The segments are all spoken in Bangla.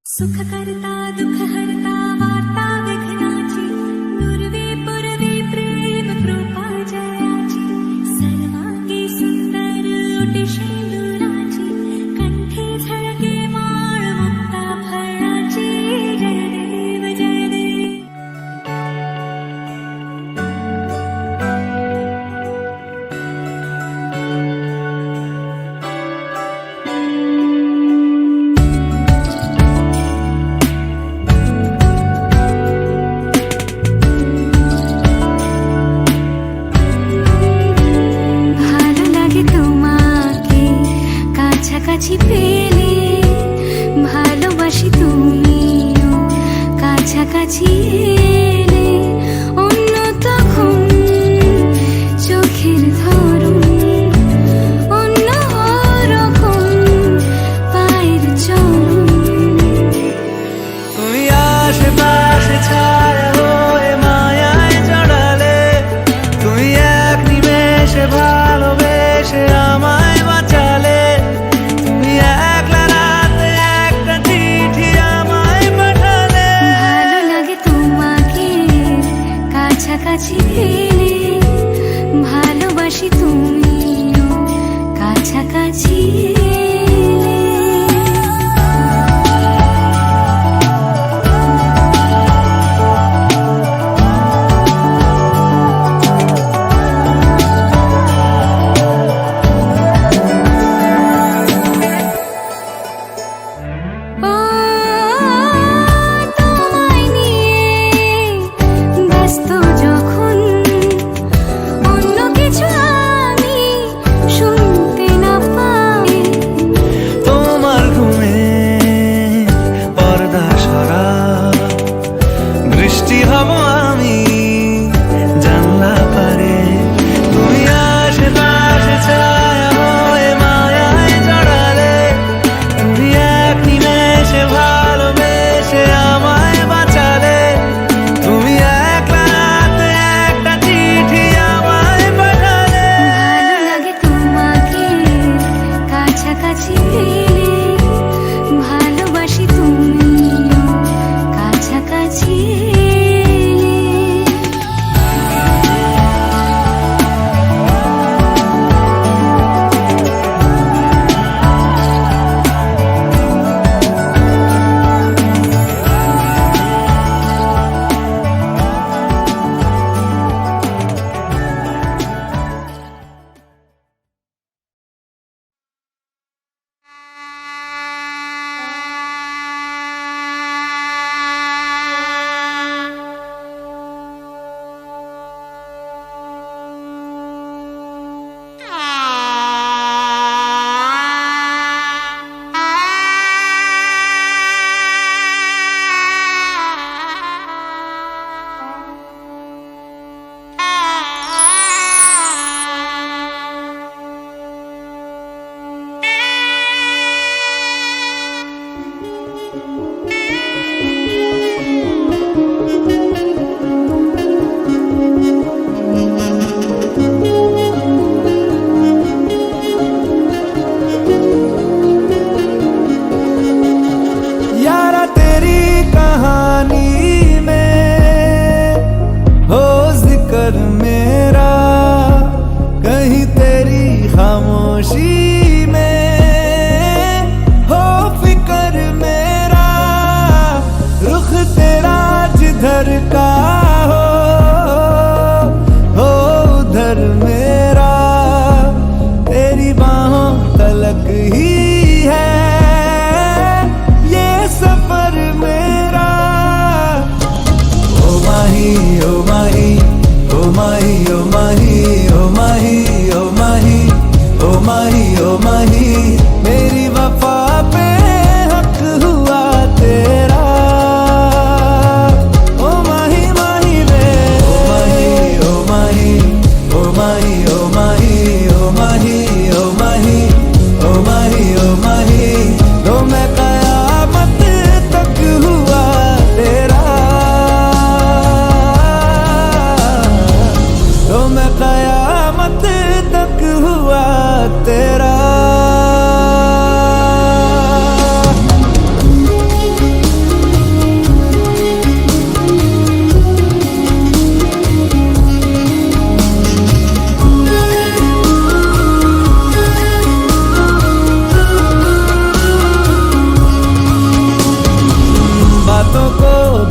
सुख करता दुख हरता वार्ता विघ्नाची दुर्वे पुरवे प्रेम कृपा जयाची सर्वांगी सुंदर ओटी शेंदुराची कंठे झळके माळ मुक्ता फळाची जय देव जय देव। কাছাকাছি পেলে ভালোবাসি তুমিও কাছাকাছি এলে অন্য তখন চোখের ধরুন অন্য রকম পায়ের চলন তুমি আশেপাশে ছায়া হয়ে মায়ায় জড়ালে তুমি এক নিমেষে ভালোবেসে আমায় বাঁচালে কাছাকাছি পেলে ভালোবাসি তুমিও কাছাকাছি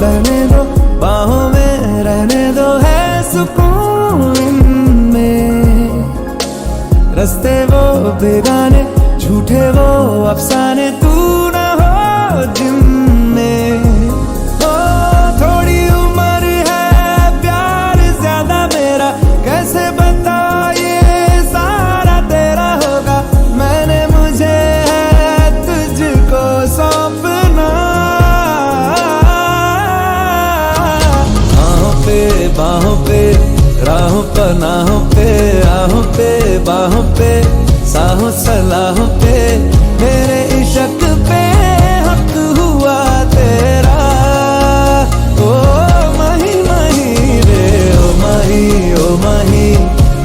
बहने दो, बाहों में रहने दो, है सुकून इनमें। रस्ते वो बेगाने, झूठे वो अफसाने, तू ना हो जिनमें। ओ थोड़ी उम्र है, प्यार ज्यादा मेरा, कैसे बता ये सारा तेरा होगा। मैंने मुझे है तुझको सौंपना। बाहों पे राहों पनाहों पे, आहों पे बाहों पे, साहों सलाहों पे, मेरे इश्क पे हक हुआ तेरा। ओ माही माही रे, ओ माही, ओ माही,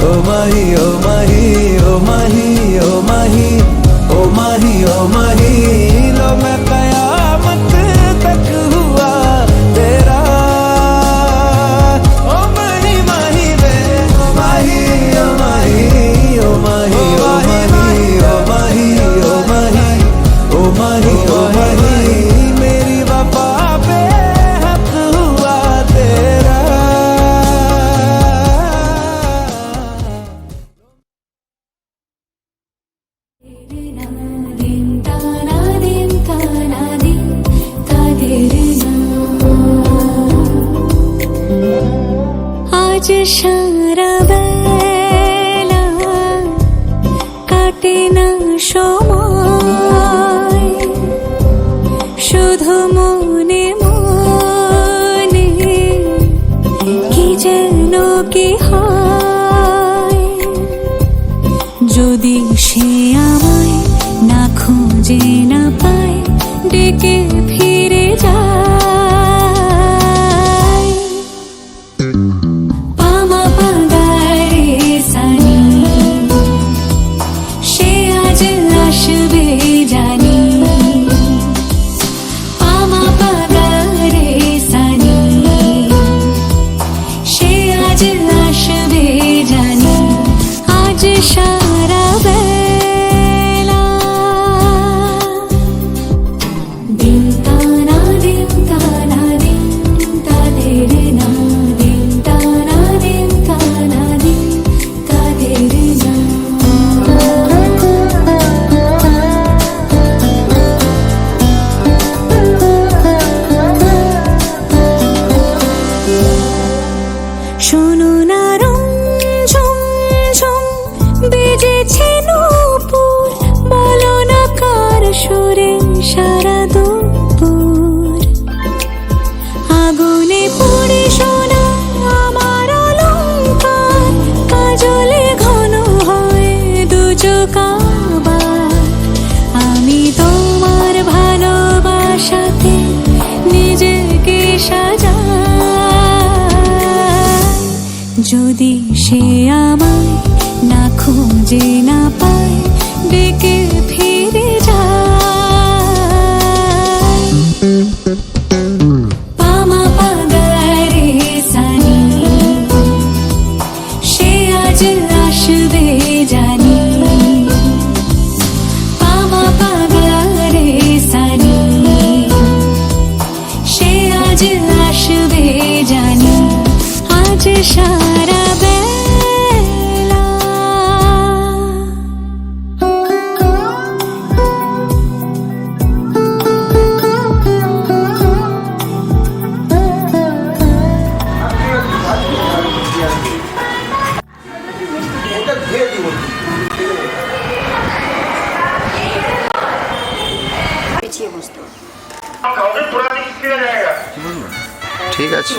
ओ माही, ओ माही, ओ माही, ओ माही, ओ माही, ओ माही, लो मैं कयामत तक हुआ तेरा। मेरी वफा पे हक हुआ तेरा। आज সারা বেলা কাটে না সময়, শুধু মনে মনে কি যেন কি হয়। যদি সে আমায় না খুঁজে না পায়, ডেকে ফিরে যায়। পামা পাগারে সানি, সে আজ আসবে জানি। পামা পাগারে সানি, সে আজ আসবে জানি। আজ সারা বেলা দিন তানা দিন তানা দিন তাদের না, দিন তানা দিন তানা দিন তাদের না। শোনো না রঞ্ঝম ঝম বেজেছে নূপুর, বলো না কার সুরে সারা দুপুর। আগুনে পড়ে সোনা আমার অলংকার, কাজলে ঘন হয় দু চোখ আবার। আমি তোমার ভালোবাসাতে নিজেকে সাজাই। যদি সে আমায় না খুঁজে না পায়, ডেকে ফিরে যায়। পামা পাগারে সানি, সে আজ আসবে জানি। পামা পাগারে সানি, সে আজ আসবে জানি। আজ সারা বেলা পিছিয়ে বসতো। ঠিক আছে।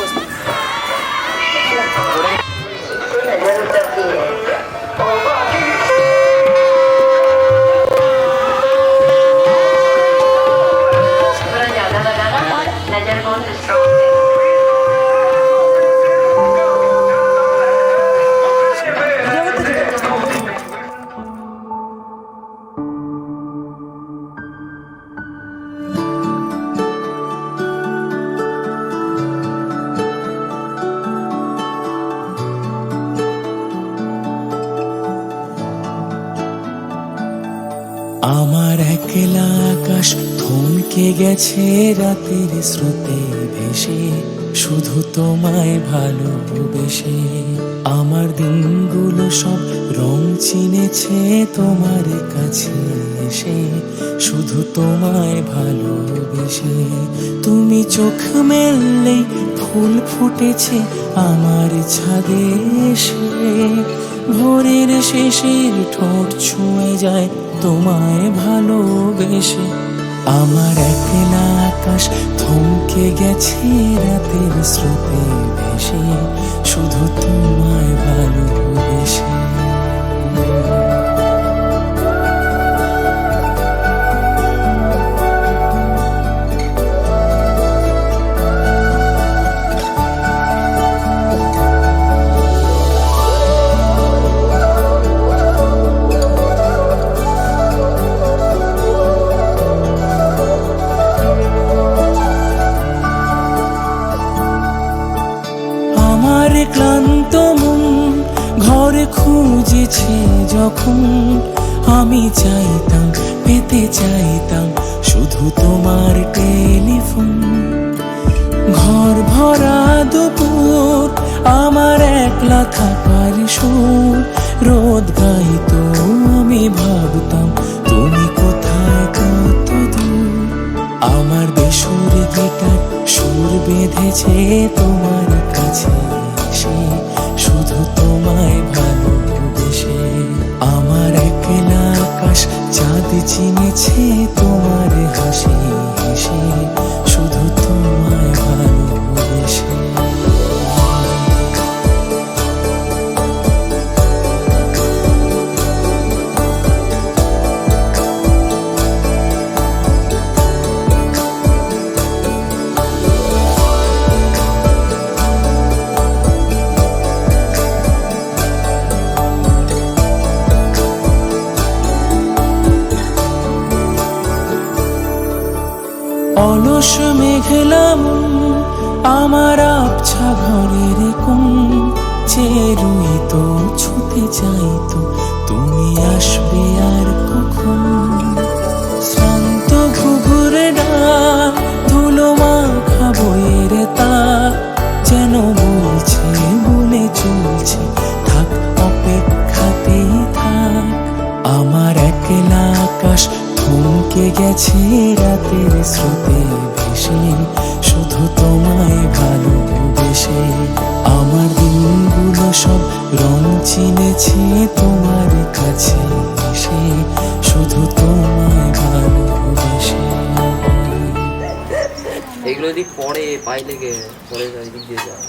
গেছে রাতের স্রোতে ভেসে, শুধু তোমায় ভালোবেসে। আমার দিনগুলো সব রং চিনেছে তোমার কাছে এসে, শুধু তোমায় ভালোবেসে। তুমি চোখ মেললেই ফুল ফুটেছে আমার ছাদে এসে, ভোরের শেষের ঠোঁট ছুঁয়ে যায় তোমায় ভালোবেসে। আমার একলা আকাশ থমকে গেছে রাতের স্রোতে ভেসে, শুধু তোমায় ভালোবেসে। আমার ক্লান্ত মন ঘর খুঁজেছে যখন, আমি চাইতাম পেতে চাইতাম শুধু তোমার টেলিফোন। ঘর ভরা দুপুর আমার একলা থাকার সুর, রোদ গাইতো আমি ভাবতাম তুমি কোথায় কত দূর। আমার বেসুর গিটার সুর বেঁধেছে তোমার কাছে এসে, শুধু তোমায় ভালোবেসে। আমার একলা আকাশ চাঁদ চিনেছে তোমার হাসি হেসে, শুধু তোমায় ভালোবেসে। অলস মেঘলাম আমার আবছা ঘরের কোণ, চেয়ে রইতো ছুতে চাইতো তুমি আসবে আর কখন। শ্রান্ত ঘুঘুরে ডাক ধুলো মাখা বইয়ের তাক, যেন বলছে বলে চলছে থাক অপেক্ষাতেই থাক। আমার একলা আকাশ থমকে গেছে রাতের স্রোতে ভেসে, শুধু তোমায় ভালোবেসে। আমার দিনগুলো সব রং চিনেছে তোমার কাছে এসে, শুধু তোমায় ভালোবেসে। এগুলো যদি পরে পাই লেগে পরে দিক দিয়ে যাও।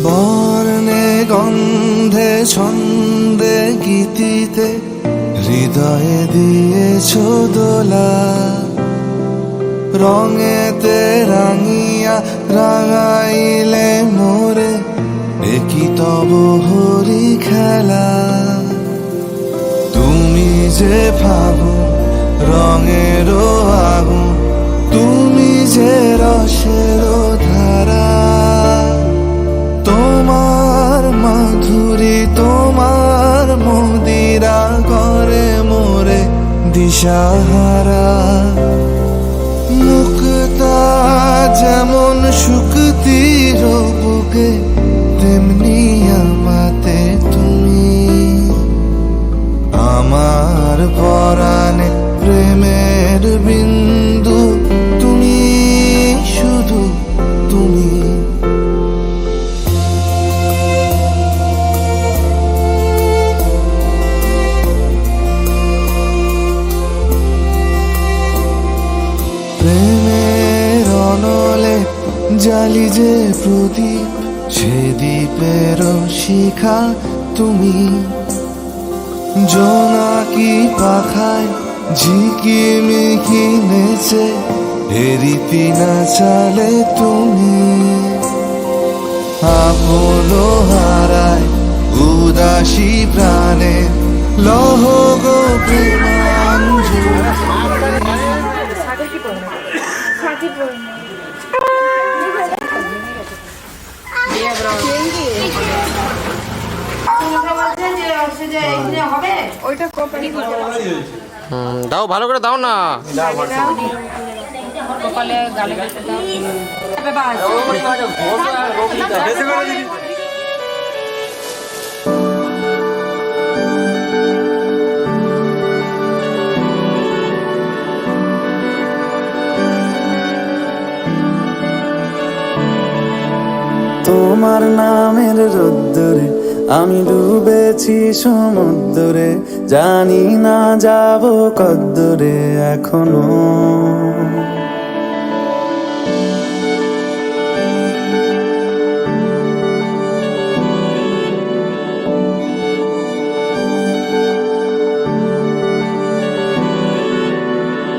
বর্ণে গন্ধে ছন্দে গীতিতে হৃদয়ে দিয়েছ দোলা, রঙেতে রাঙিয়া রাঙাইলে মোরে একই তব হরি খেলা। তুমি যে ফাগুন রঙের আগুন, তুমি যে রসের ধারা, তোমার মাধুরী তোমার মদিরা করে মোরে দিশাহারা। মুক্তা যেমন শুকতির বুকে, তেমনি আমাতে তুমি। আমার পরাণে প্রেমের বিন্দু তুমি, শুধু তুমি। প্রেমের অনলে জালি যে প্রদীপ, সে দ্বীপের শিখা তুমি। জোনাকি পাখায় ঝিকিমিকি নেচে এরিতি না চালে তুমি আপনো হারায় উদাসী প্রাণে লহ গো প্রেমাঞ্জলি। দাও ভালো করে দাও না। তোমার নামের রোদ্দুরে আমি ডুবেছি সমুদ্রে, জানি না যাব কদ্দুরে এখনো।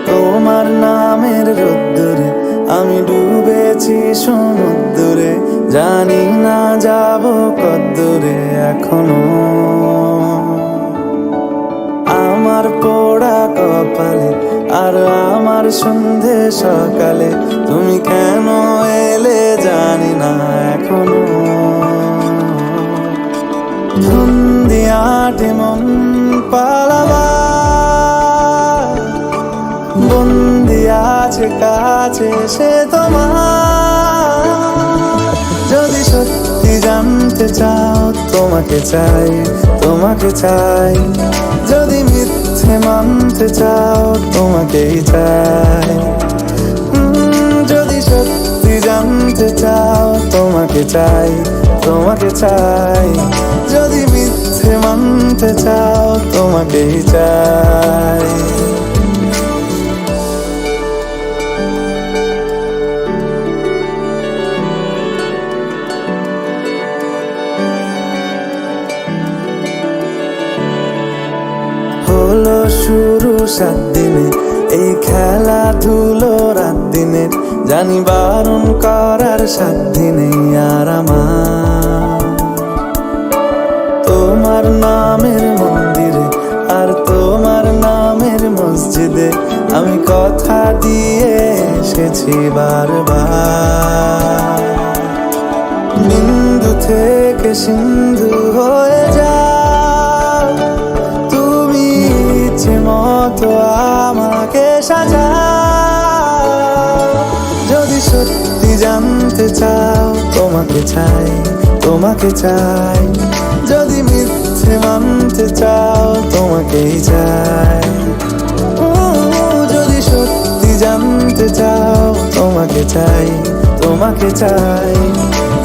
তোমার নামের রোদ্দুরে আমি ডুবেছি সমুদ্রে, জানি না যাব কদ্দুরে এখনো। আমার পোড়া কপালে আর আমার সন্ধে সকালে তুমি কেন এলে জানি না এখনো। ধুন্দিয়াটে মন পালাবা বন্দি আছে কাছে সে তোমার। যদি সত্যি জানতে চাও তোমাকে চাই, তোমাকে চাই। যদি মিথ্যে মানতে চাও তোমাকেই চাই। যদি সত্যি জানতে চাও তোমাকে চাই, তোমাকে চাই। যদি মিথ্যে মানতে চাও তোমাকেই চাই। হলো শুরু 7 দিনে এই খেলাধুলো রাত দিনে, জানি বারণ করার সাধ্য নেই আর আমার। তোমার নামের মন্দিরে আর তোমার নামের মসজিদে আমি কথা দিয়ে এসেছি বারবার। বিন্দু থেকে সিন্ধু হয়ে যাও তুমি, ইচ্ছে মতো আমাকে সাজাও। যদি সত্যি জানতে চাও তোমাকে চাই, তোমাকে চাই। যদি মিথ্যে মানতে চাও তোমাকেই চাই। যদি সত্যি জানতে চাও তোমাকে চাই, তোমাকে চাই।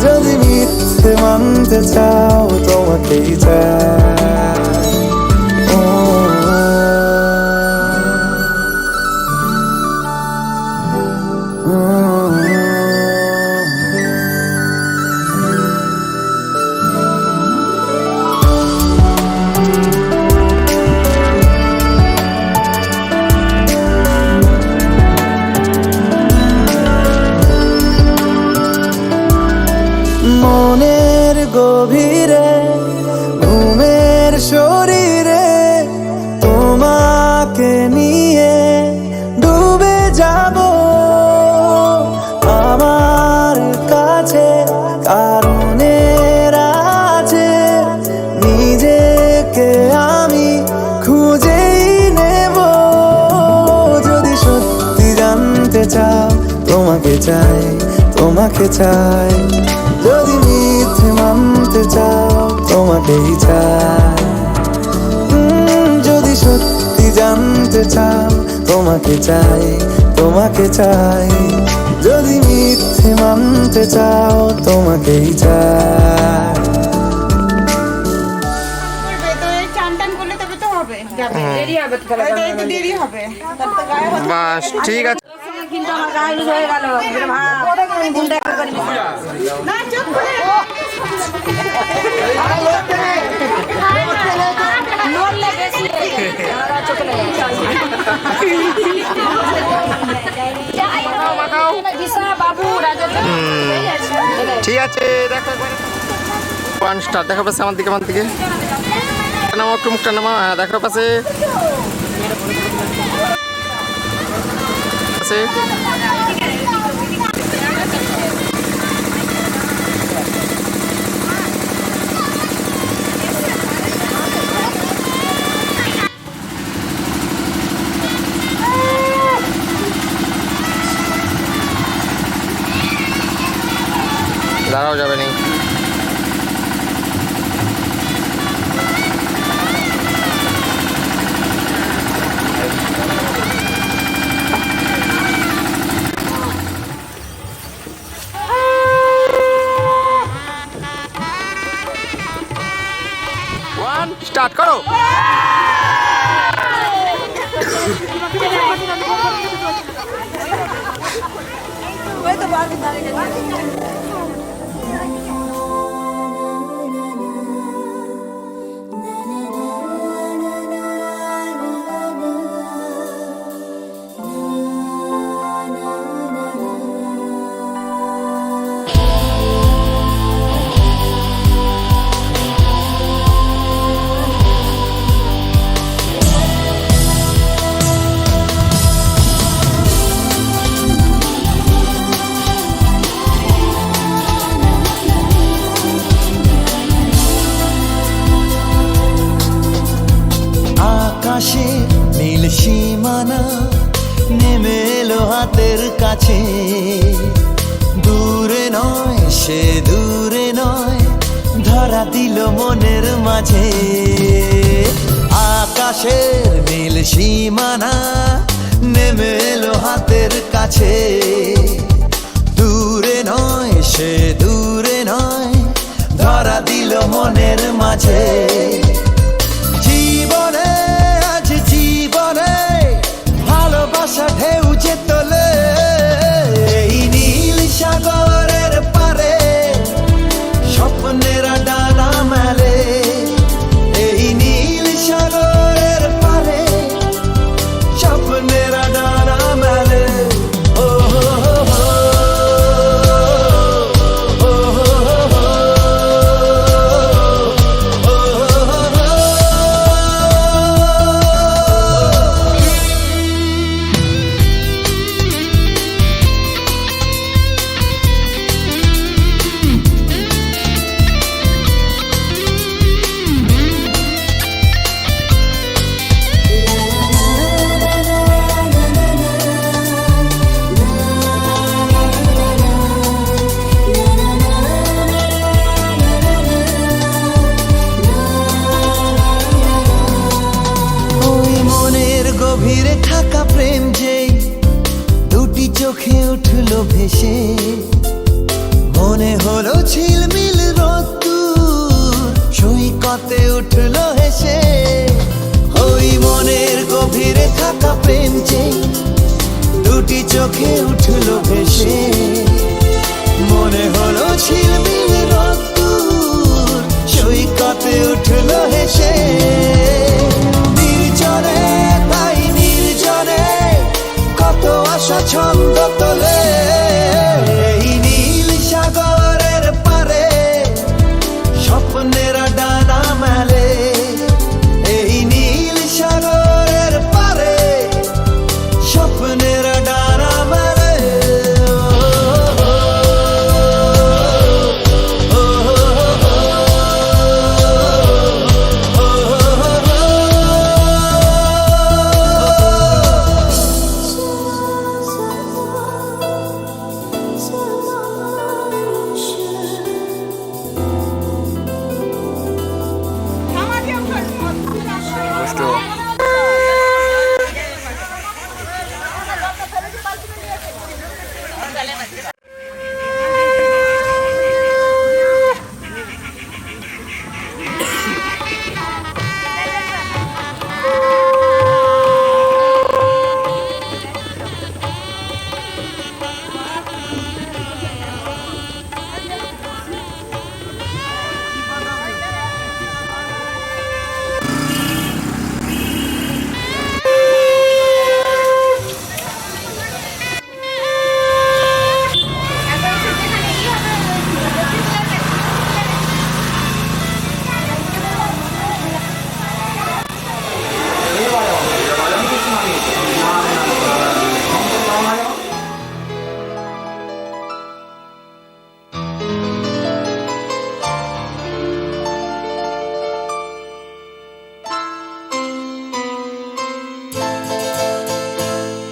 যদি মিথ্যে মানতে চাও তোমাকেই চাই। মনের গভীরে ঘুমের শরীরে তোমাকে নিয়ে ডুবে যাব। আমার কাছে কারণের আছে, নিজেকে আমি খুঁজেই নেব। যদি সত্যি জানতে চাও তোমাকে চাই, তোমাকে চাই। যদি মিথ্যে মানতে চাও তোমাকেই চাই। যদি সত্যি জানতে চাও তোমাকে চাই, তোমাকে চাই। যদি মিথ্যে মানতে চাও তোমাকেই চাই। বাস ঠিক আছে। কিন্তু আমার গায়ে হয়ে গেল লোন লেগে চোখে লেগে দিশা বাবু রাজা ঠিক আছে দেখো ওয়ান স্টার দেখো পাশে আমার দিকে নামা একটু মুখটা নামা দেখো পাশে দাঁড়াও যাবে নি ওয়ান স্টার্ট করো আকাশে নীল সীমানা নেমে এলো হাতের কাছে দূরে নয় সে দূরে নয় ধরা দিল মনের মাঝে আকাশের নীল সীমানা নেমে এলো হাতের কাছে দূরে নয় সে দূরে নয় ধরা দিল মনের মাঝে জীবনে আজ জীবনে ভালোবাসা ঢেউ যে তোলে এই নীল সাগরের পারে স্বপ্নের ডানা মেলে এই নীল সাগরের পারে স্বপ্নের ডানা মেলে ও গভীরে থাকা প্রেম যেই দুটি চোখে উঠলো ভেসে মনে হলো ঝিলমিল রোদ্দুর সৈকতে উঠলো হেসে ওই মনের গভীরে থাকা প্রেম যেই দুটি চোখে উঠলো ভেসে মনে হলো ঝিলমিল রোদ্দুর সৈকতে উঠলো হেসে নির্জনে তাই নির্জনে কত আশা ছন্দ তোলে এই নীল সাগরের পারে স্বপ্নের ডানা মেলে এই নীল সাগরের পারে স্বপ্নের ডানা মেলে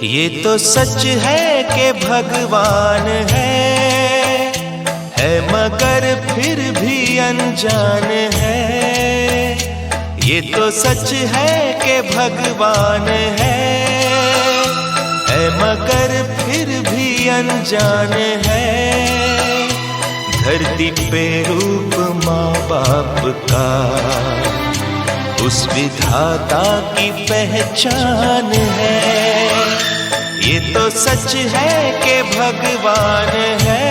ये तो सच है कि भगवान है मगर फिर भी अनजान है। ये तो सच है कि भगवान है मगर फिर भी अनजान है। धरती पे रूप माँ बाप का उस विधाता की पहचान है। ये तो सच है कि भगवान है।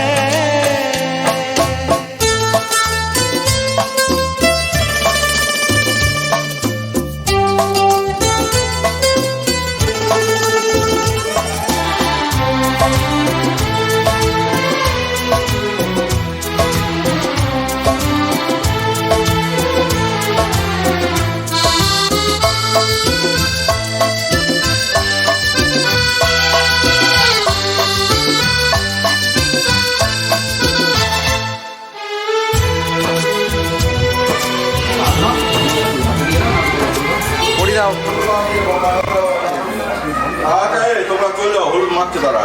তোমরা চলে হলুদ মারছে তারা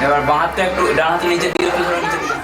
এবার বাঁ হাতটা একটু ডান হাতে নিচের দিকে একটু ধরে নিচের দিকে।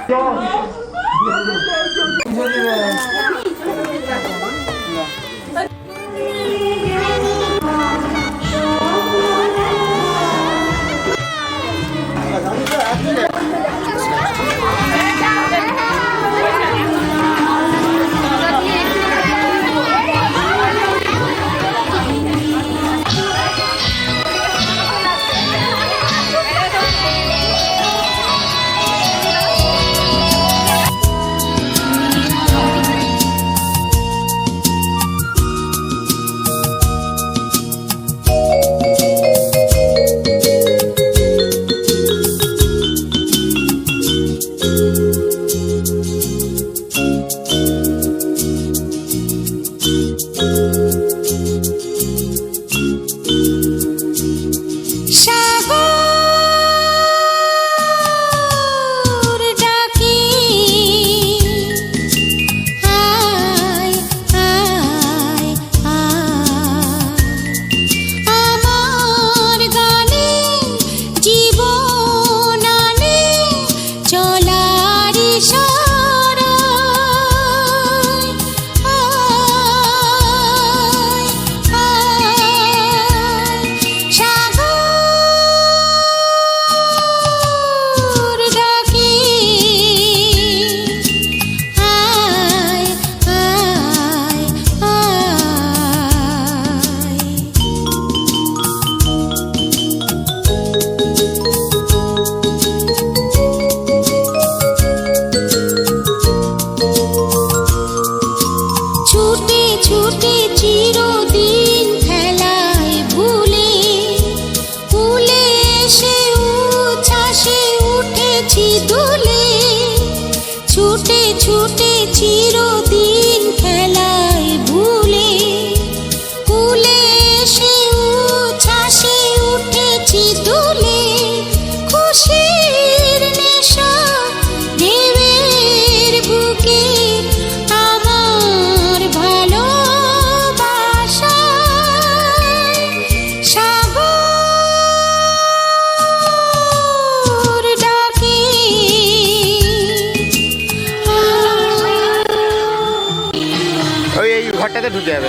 ঘরটাতে ঢুকে যাবে।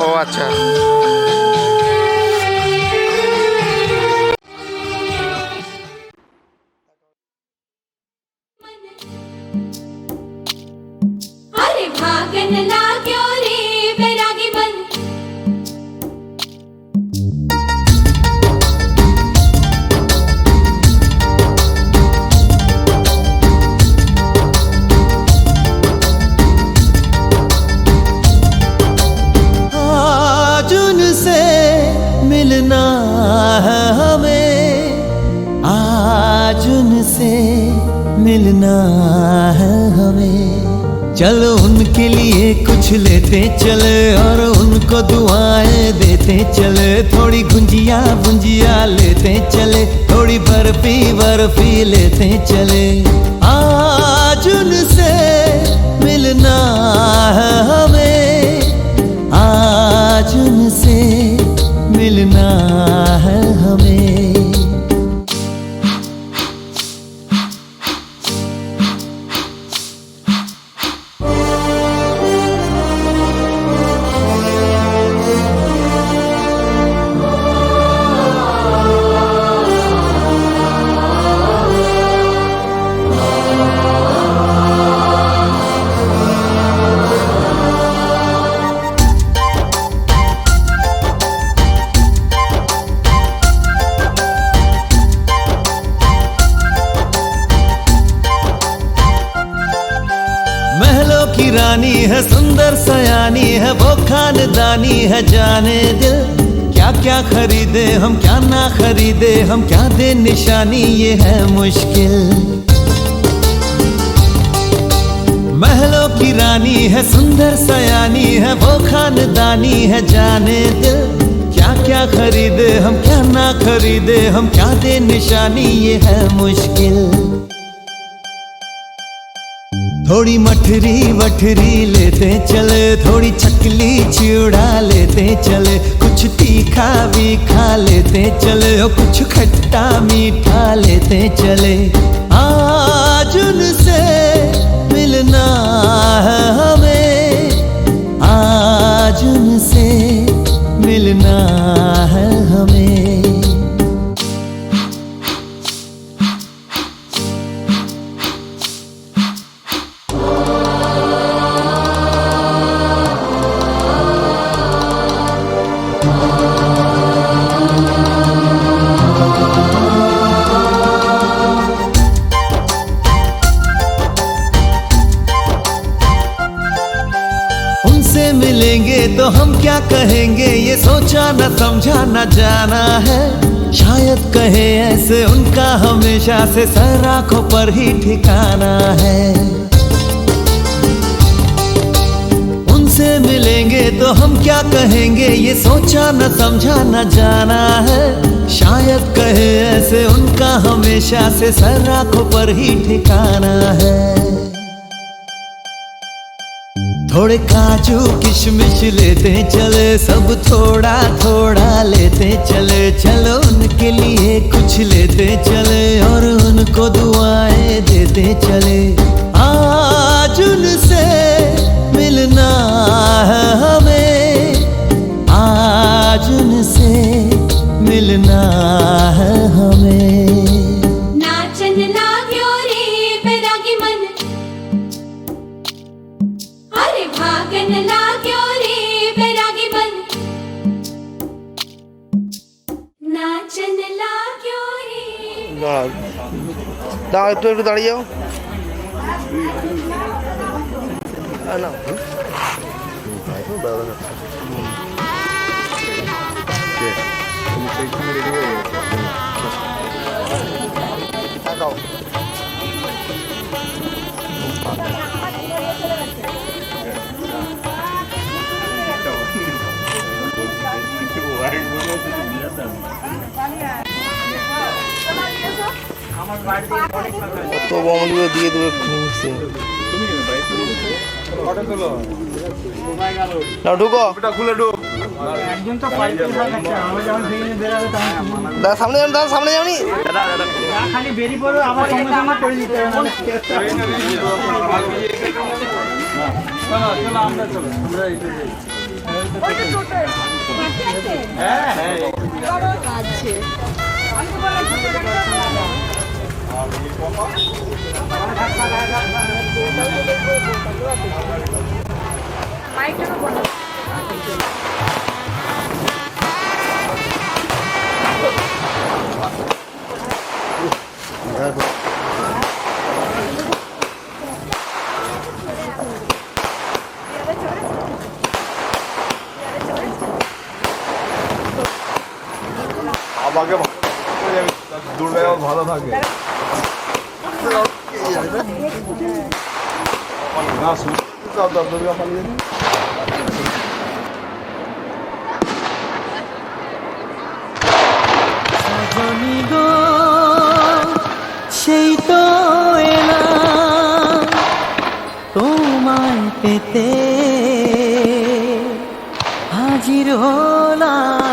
ও আচ্ছা, अरे भागन ना क्यों रे बैरागी बन। आज उनसे मिलना है हमें, आज उनसे मिलना है हमें। चलो उनके लिए कुछ लेते चले और उनको दुआएं देते चले। थोड़ी गुंजिया गुंजिया लेते चले, थोड़ी बर्फी बर्फी लेते चले। आज उनसे मिलना है हमें, आज उनसे मिलना है हमें। महलों की रानी है, सुंदर सयानी है, वो खानदानी है जाने दिल। क्या क्या खरीदे हम, क्या ना खरीदे हम, क्या दे निशानी, ये है मुश्किल। महलों की रानी है, सुंदर सयानी है, वो खानदानी है जाने दिल। क्या क्या खरीदे हम, क्या ना खरीदे हम, क्या दे निशानी, ये है मुश्किल। थोड़ी मठरी वठरी लेते चले, थोड़ी चकली चिड़ा लेते चले। कुछ तीखा भी खा लेते चले और कुछ खट्टा मीठा लेते चले। आज उनसे मिलना है हमें, आज उनसे मिलना है हमें। उनसे मिलेंगे तो हम क्या कहेंगे, ये सोचा न समझा न जाना है। शायद कहे ऐसे उनका हमेशा से सर आंखों पर ही ठिकाना है। उनसे मिलेंगे तो हम क्या कहेंगे, ये सोचा न समझा न जाना है। शायद कहे ऐसे उनका हमेशा से सर आंखों पर ही ठिकाना है। थोड़े काजू किशमिश लेते चले, सब थोड़ा थोड़ा लेते चले। चलो उनके लिए कुछ लेते चले और उनको दुआएं देते चले। आज उनसे मिलना है हमें, आज उनसे मिलना है हमें। नाचन लाग्यो रे बैरागी मन, अरे भागन लाग्यो रे बैरागी मन, नाचन लाग्यो रे। দাঁড়াও, একটু দাঁড়িয়ে যাও না। কত বমগুলো দিয়ে দেবে খুঁজছে না। ঢুকো, খুলে ঢুক। দাদা সামনে যান, দাদা সামনে যাওনি। খালি বেরিয়ে পড়ো, আবার সঙ্গে সঙ্গে করে দিতে হবে। চলো আমরা চলো, আমরা এইটা হ্যাঁ হ্যাঁ আছে। আমাকে দূরে ভালো থাকে। সজনী গো সেই তো এলাম তোমায় পেতে হাজির হলাম।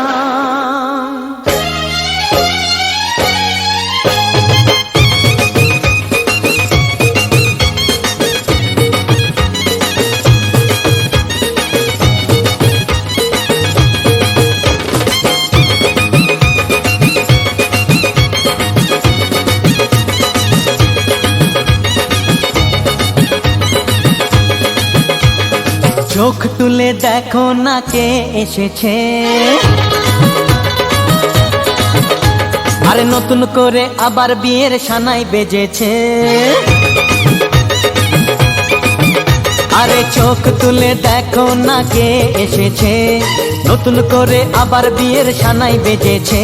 চোখ তুলে দেখো না কে এসেছে, আরে নতুন করে আবার বিয়ের সানাই বেজেছে। আরে চোখ তুলে দেখো না কে এসেছে, নতুন করে আবার বিয়ের সানাই বেজেছে।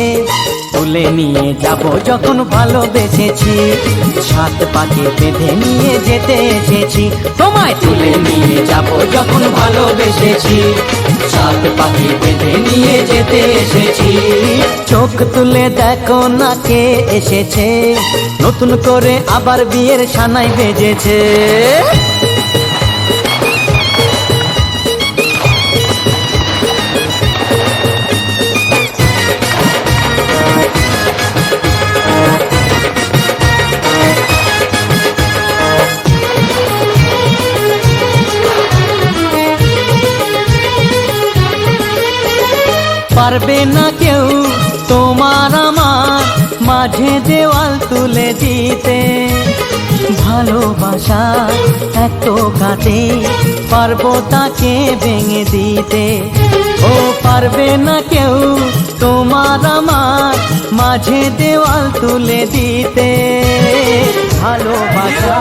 তুলে নিয়ে যাব যখন ভালোবেসেছি, সাত পাকে বেঁধে নিয়ে যেতে এসেছি। তোমায় তুলে নিয়ে যাব যখন ভালোবেসেছি, সাত পাকে বেঁধে নিয়ে যেতে এসেছি। চোখ তুলে দেখো না কে এসেছে, নতুন করে আবার বিয়ের সানাই বেজেছে। পারবে না কেউ তোমার আমার মাঝে দেওয়াল তুলে দিতে, ভালোবাসা এত কাটে পারবো তাকে ভেঙে দিতে। ও পারবে না কেউ তোমার আমার মাঝে দেওয়াল তুলে দিতে, ভালোবাসা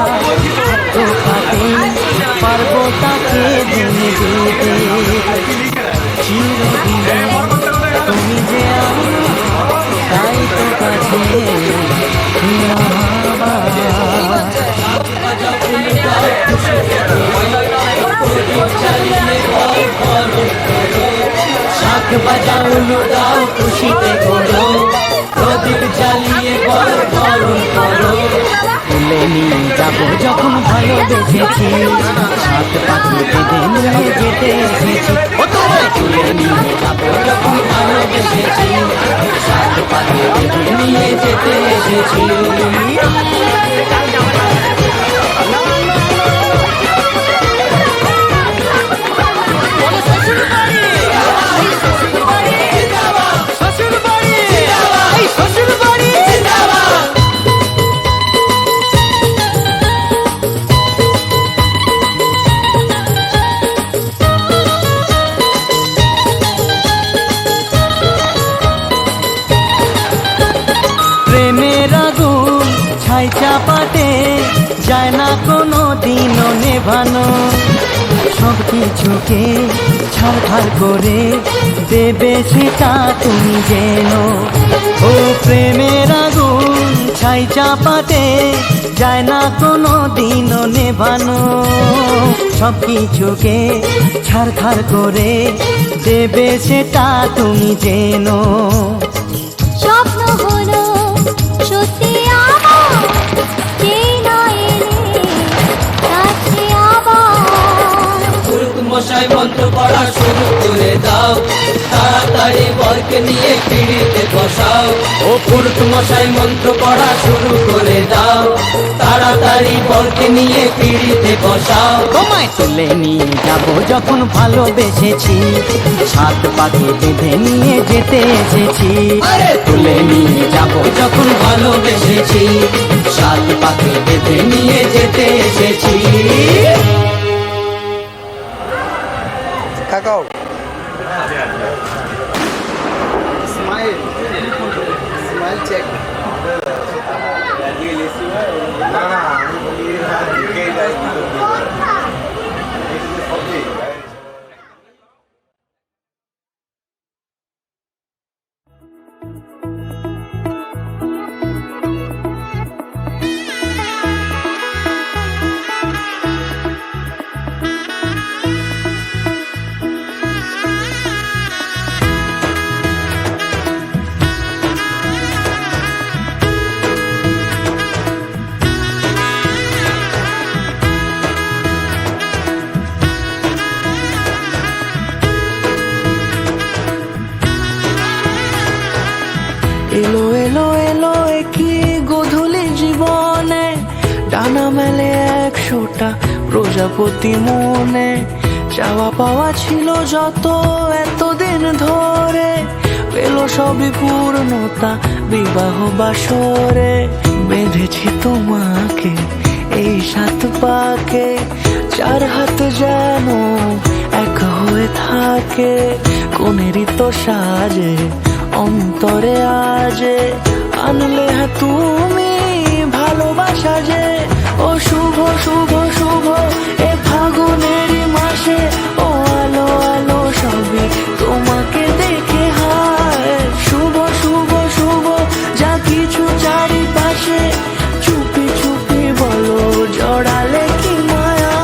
এত কাটে পারবো তাকে ভেঙে দিতে। চিরদিন তুমি যে আমার তাই তো কাছে শাখ বাজাও লুটাও খুশিতে করো, প্রদীপ জ্বালিয়ে বড় বরণ করো। তুলে নিয়ে যাবো যখন ভালোবেসেছি, সাত পাখি বেঁধে নিয়ে যেতে এসেছি। ও তোমায় তুলে নিয়ে যাবো যখন ভালোবেসেছি, সাত পাখি বেঁধে নিয়ে যেতে এসেছি। প্রেমের আগুন ছাই চাপাতে যায় না কোনো দিনও নেভানো, সব কিছুকে ছাড়খাড় করে দেবে সেটা তুমি যেন। ও প্রেমের আগুন ছাই চাপাতে যায় না কোনো দিনও নেভানো, সব কিছুকে ছাড়খাড় করে দেবে সেটা তুমি যেন। স্বপ্ন হলো সত্যি আমার, কে না এলে কাছে আবার। পুরুত মশাই মন্ত্র পড়া শুরু করে দাও, তাড়াতাড়ি বরকে নিয়ে পিড়িতে বসাও। ও পুরুত মশাই মন্ত্র পড়া শুরু করে দাও, তাড়াতাড়ি বরকে নিয়ে পিড়িতে বসাও। তোমায় তুলে নিয়ে যাব যখন ভালোবেসেছি, সাত পাকে বেঁধে নিয়ে যেতে এসেছি। তুলে নিয়ে যাব যখন ভালোবেসেছি, সাত পাকে বেঁধে নিয়ে যেতে এসেছি। কাকাও প্রজাপতি মনে চাওয়া পাওয়া ছিল যত এতদিন ধরে, পেল সবই পূর্ণতা বিবাহ বাসরে। বেঁধেছি তোমাকে এই 7 পাকে, 4 হাত যেন এক হয়ে থাকে। কোনেরই তো সাজে অন্তরে আজে, আনলে তুমি ভালোবাসা যে। ও শুভ শুভ শুভ এ ফাগুনেরই মাসে, ও আলো আলো সবই তোমাকে দেখে হায়। শুভ শুভ শুভ যা কিছু চারিপাশে, চুপি চুপি বলো জড়ালে কি মায়া।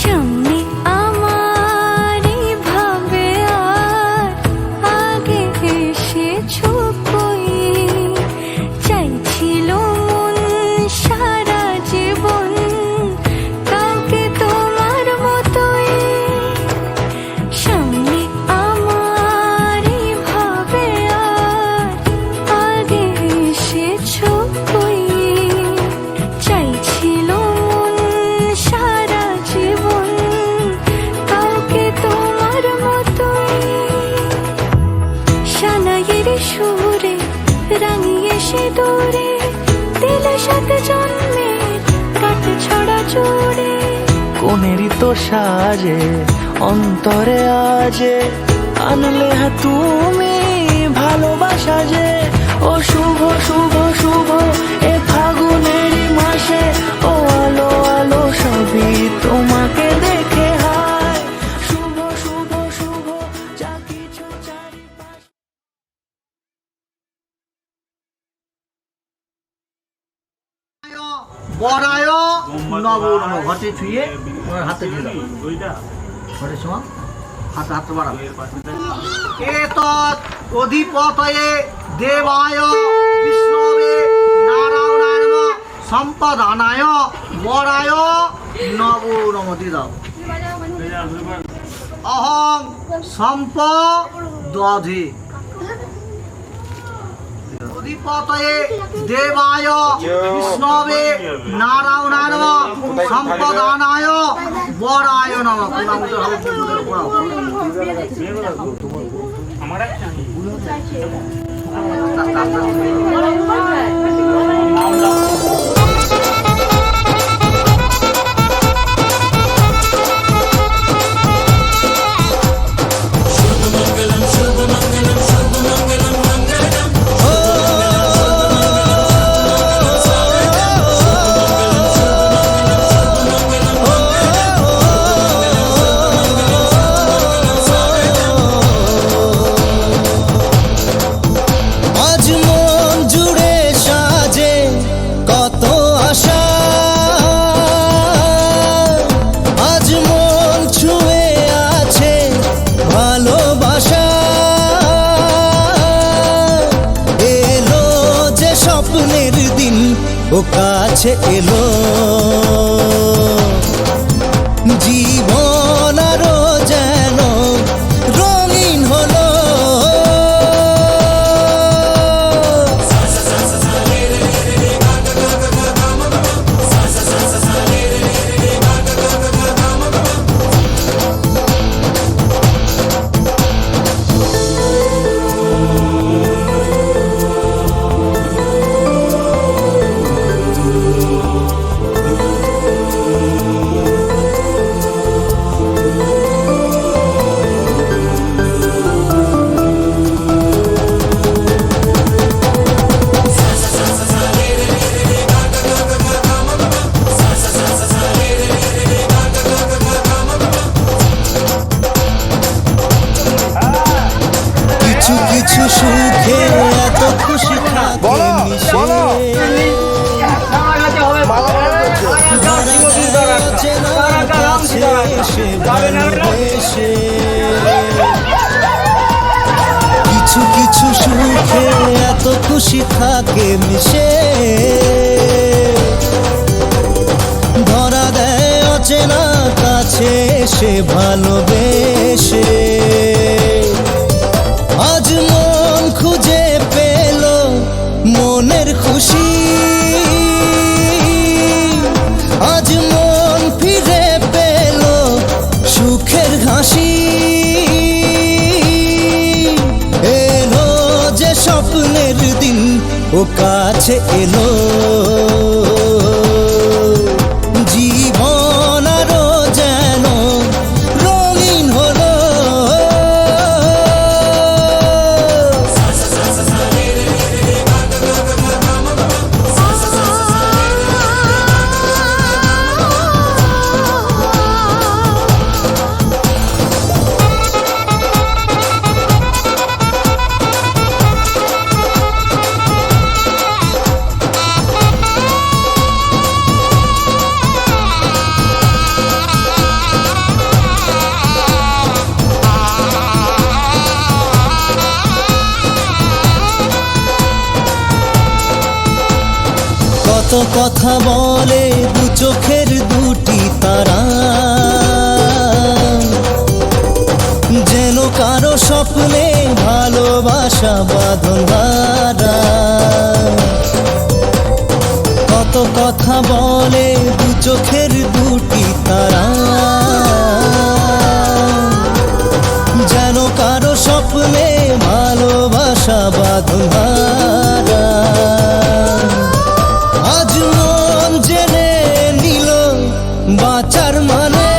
সামনে আমারই ভাবে আর আগে এসেছো কই, চাইছিল মন সারা জীবন কাউকে তোমার মতোই। সামনে আমারই ভাবে আর আগে এসেছো কই, চাইছিল মন সারা জীবন কাউকে তোমার মতোই। সানাইয়ের সুরে রাঙিয়ে সে দূরে, দিলে 7 জন্মের কাট ছড়া জোড়ে। কোনেরই তো সাজে অন্তরে আজে, আনলে তুমি ভালোবাসা যে। ও শুভ শুভ শুভ এ ফাগুনেরই মাসে, ও আলো আলো সবই তোমাকে দেখে হায়। শুভ শুভ শুভ যা কিছু চারিপাশে। বড়ায় নব নম ঘটে ছুঁয়ে ওনার হাতে দিয়ে দাও। ঘটে ছোঁয়া, হাতে হাতে বাড়াবো। এতৎ অধিপতয়ে দেবায় বিষ্ণবে নারায়ণায় নমঃ সম্পদানায় বড়ায় নব নম দিয়ে দাও। অহং সম্পদধি অধিপতয়ে দেবায় বিষ্ণবে নারায়ণায় নমঃ সম্পদানায় বড়ায় নমঃ। আজ মন জুড়ে সাজে কত আশা, আজ মন ছুঁয়ে আছে ভালোবাসা। এলো যে স্বপ্নের দিন ও কাছে এলো, জীবন আরো যেন রঙিন হলো। ভালোবেসে কিছু কিছু সুখে এত খুশি থাকে মিশে ধরা দেয় অচেনা কাছে এসে ভালোবেসে আজ মন খুঁজে পেল মনের খুশি আজ মন ফিরে পেল সুখের হাসি এলো যে স্বপ্নের দিন ও কাছে এলো জীবন আরো যেন রঙিন হলো কত কথা বলে দু চোখের দুটি তারা যেন কারো স্বপ্নে ভালোবাসা বাঁধন ধরা কত কথা বলে দু চোখের দুটি তারা যেন কারো স্বপ্নে ভালোবাসা বাঁধন ধরা আজ মন জেনে নিল বাঁচার মানে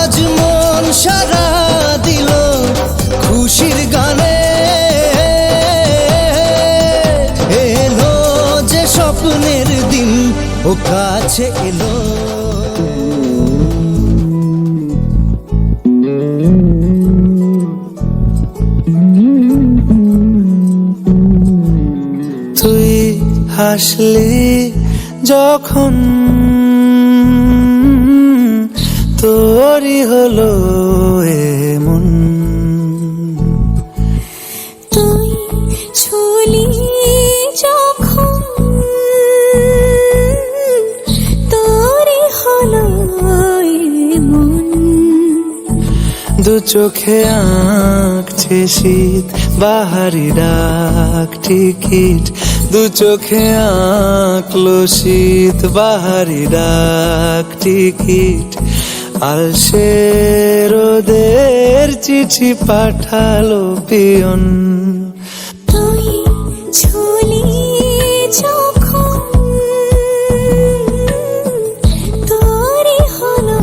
আজ মন সারা দিল খুশির গানে এলো যে স্বপ্নের দিন ও কাছে এলো তুই হাসলি যখন তোরই হলো এমন তুই ছুলি যখন তোরই হলো মন দু চোখে আঁকছে শীত বাহারি ডাক টিকিট দু চোখে আঁকলো শীত বাহারি ডাক টিকিট আলসে রোদের চিঠি পাঠালো পিয়ন তুই ছুলি যখন তোরই হলো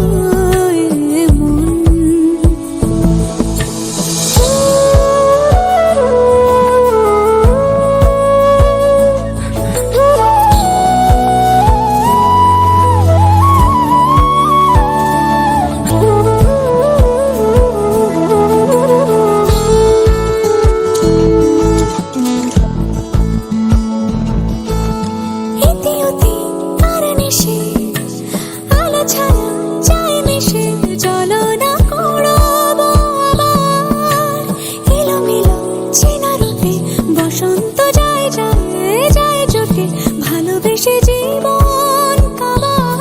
বসন্ত যায় যায় যায় জোটে ভালোবেসে জীবন কাবার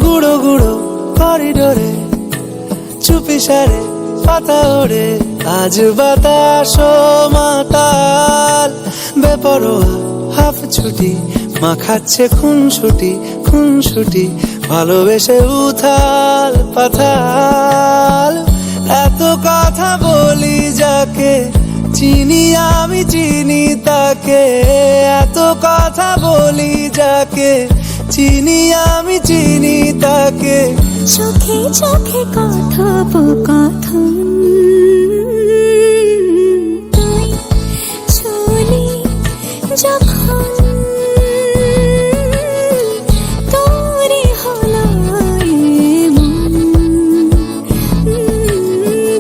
গুঁড়ো গুঁড়ো করিডোরে চুপি সারে পাতা ওড়ে আজ বাতাস মাতাল বেপরোয়া হাফ ছুটি মাখাচ্ছে খুনসুটি ভালোবেসে উথাল পাথাল এত কথা বলি যাকে চিনি আমি চিনি তাকে এত কথা বলি যাকে চিনি আমি চিনি তাকে চোখে চোখে কথোপকথন তুই ছুলি যখন তোরই হলো মন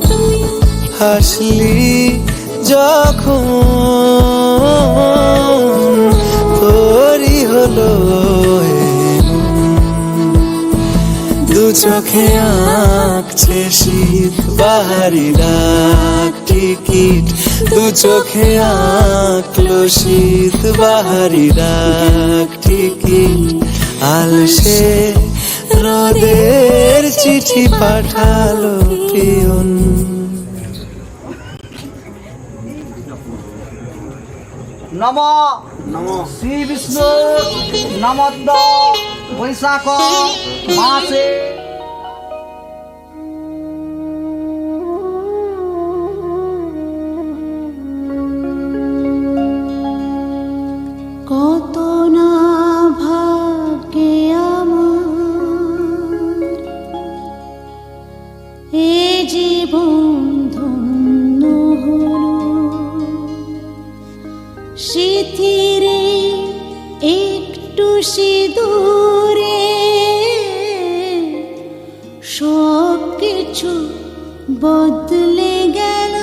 তুই হাসলি যখন তোরই হলো চোখে আঁকছে শীত বাহারি ডাক টিকিট, দু চোখে আঁকলো শীত বাহারি ডাক টিকিট। আলসে রোদের চিঠি পাঠালো পিয়ন। নম শ্রী বিষ্ণু নমদ্দ বৈশাখ মাসে কত না ভাগ্যে আমার এ জীবন ধন্য হলো, স্মৃতিরে একটু সিঁদুরে সব কিছু বদলে গেল।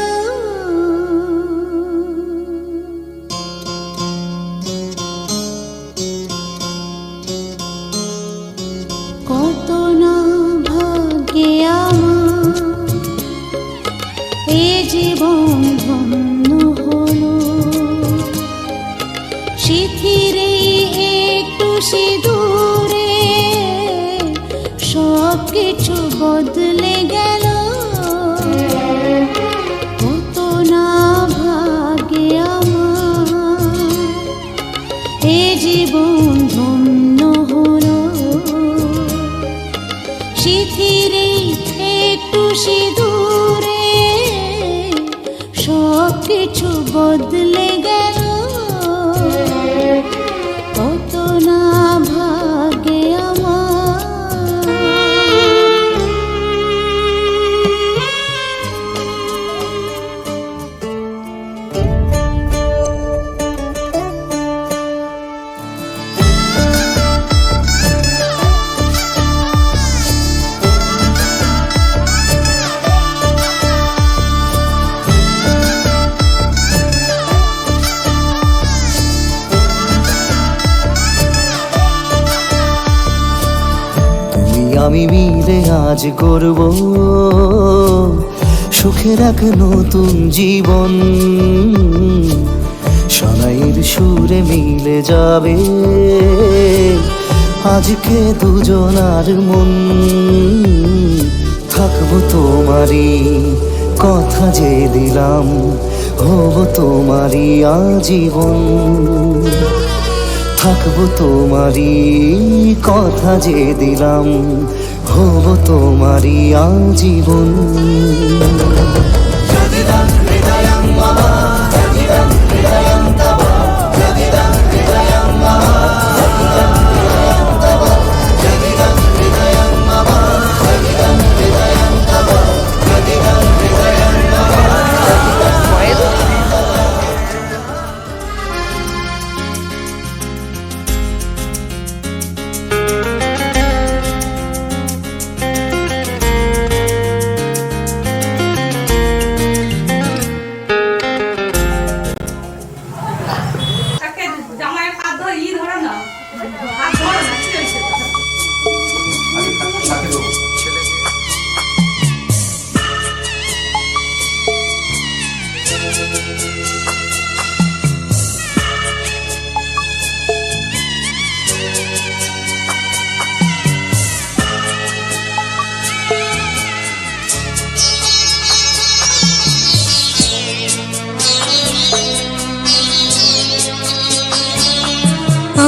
কত না ভাগ্যে আমার এ জীবন ধন্য হলো, স্মৃতিরে একটু সিঁদুরে সব কিছু বদলে গেল। কত না ভাগ্যে আমার এ জীবন ধন্য হলো, স্মৃতিরে একটু সিঁদুরে সব কিছু বদলে গেল। কত না ভাগ্যে আমার। আমি মিলে আজ গড়ব সুখের এক নতুন জীবন, সানাইয়ের সুরে মিলে যাবে আজকে দুজনার মন। থাকবো তোমারই কথা যে দিলাম, হব তোমারই আজীবন। থাকবো তোমারই কথা যে দিলাম, হব তোমারই আজীবন।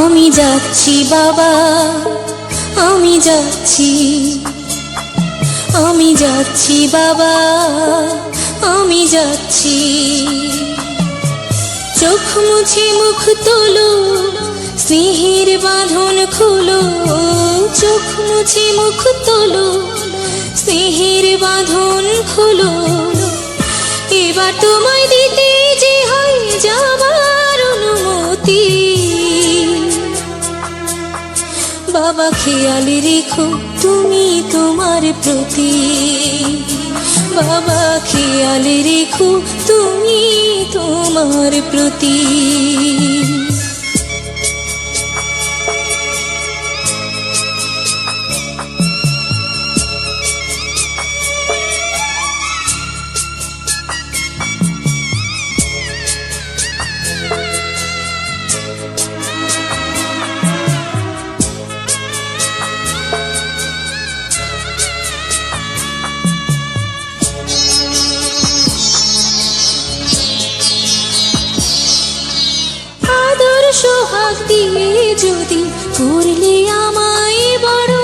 আমি যাচ্ছি বাবা, আমি যাচ্ছি, আমি যাচ্ছি বাবা, আমি যাচ্ছি। চোখ মুছে মুখ তোলো, স্নেহের বাঁধন খুলো। চোখ মুছে মুখ তোলো, স্নেহের বাঁধন খুলো। এবার তোমায় দিতে যে হয় যাবার অনুমতি। বাবা খেয়াল রেখো তুমি তোমার প্রতি, বাবা খেয়াল রেখো তুমি তোমার প্রতি। যদি করলে আমায় বড়,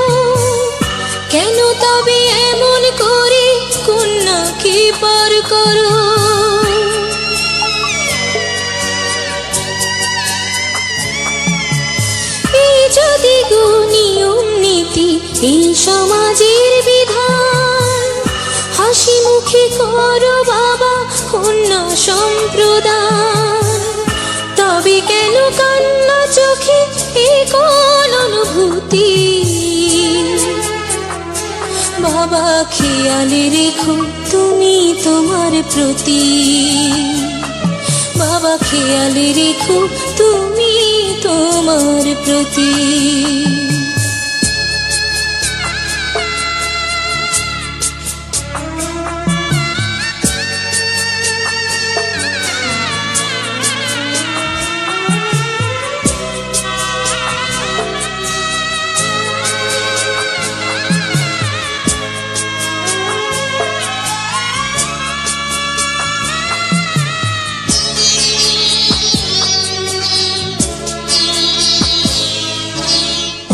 কেন তবে এমন করে কন্যাকে পার করো? এই যদি গো নিয়ম নীতি, এই সমাজের বিধান, হাসি মুখে করো বাবা কন্যা সম্প্রদান, তবে কেন কান্না চোখে এই কোন অনুভূতি? বাবা খেয়ালে রেখো তুমি তোমার প্রতি, বাবা খেয়ালে রেখো তুমি তোমার প্রতি।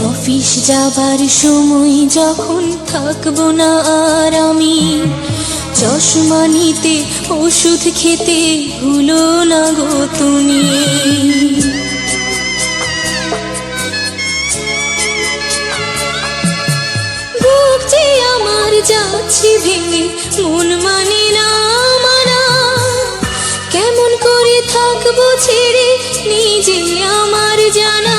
অফিস যাবার সময় যখন থাকবো না আর আমি, চশমা নিতে ওষুধ খেতে ভুলো না গো তুমি। বুক যে আমার যাচ্ছে ভেঙে, মন মানে না মানা, কেমন করে থাকবো ছেড়ে নিজে আমার জানা।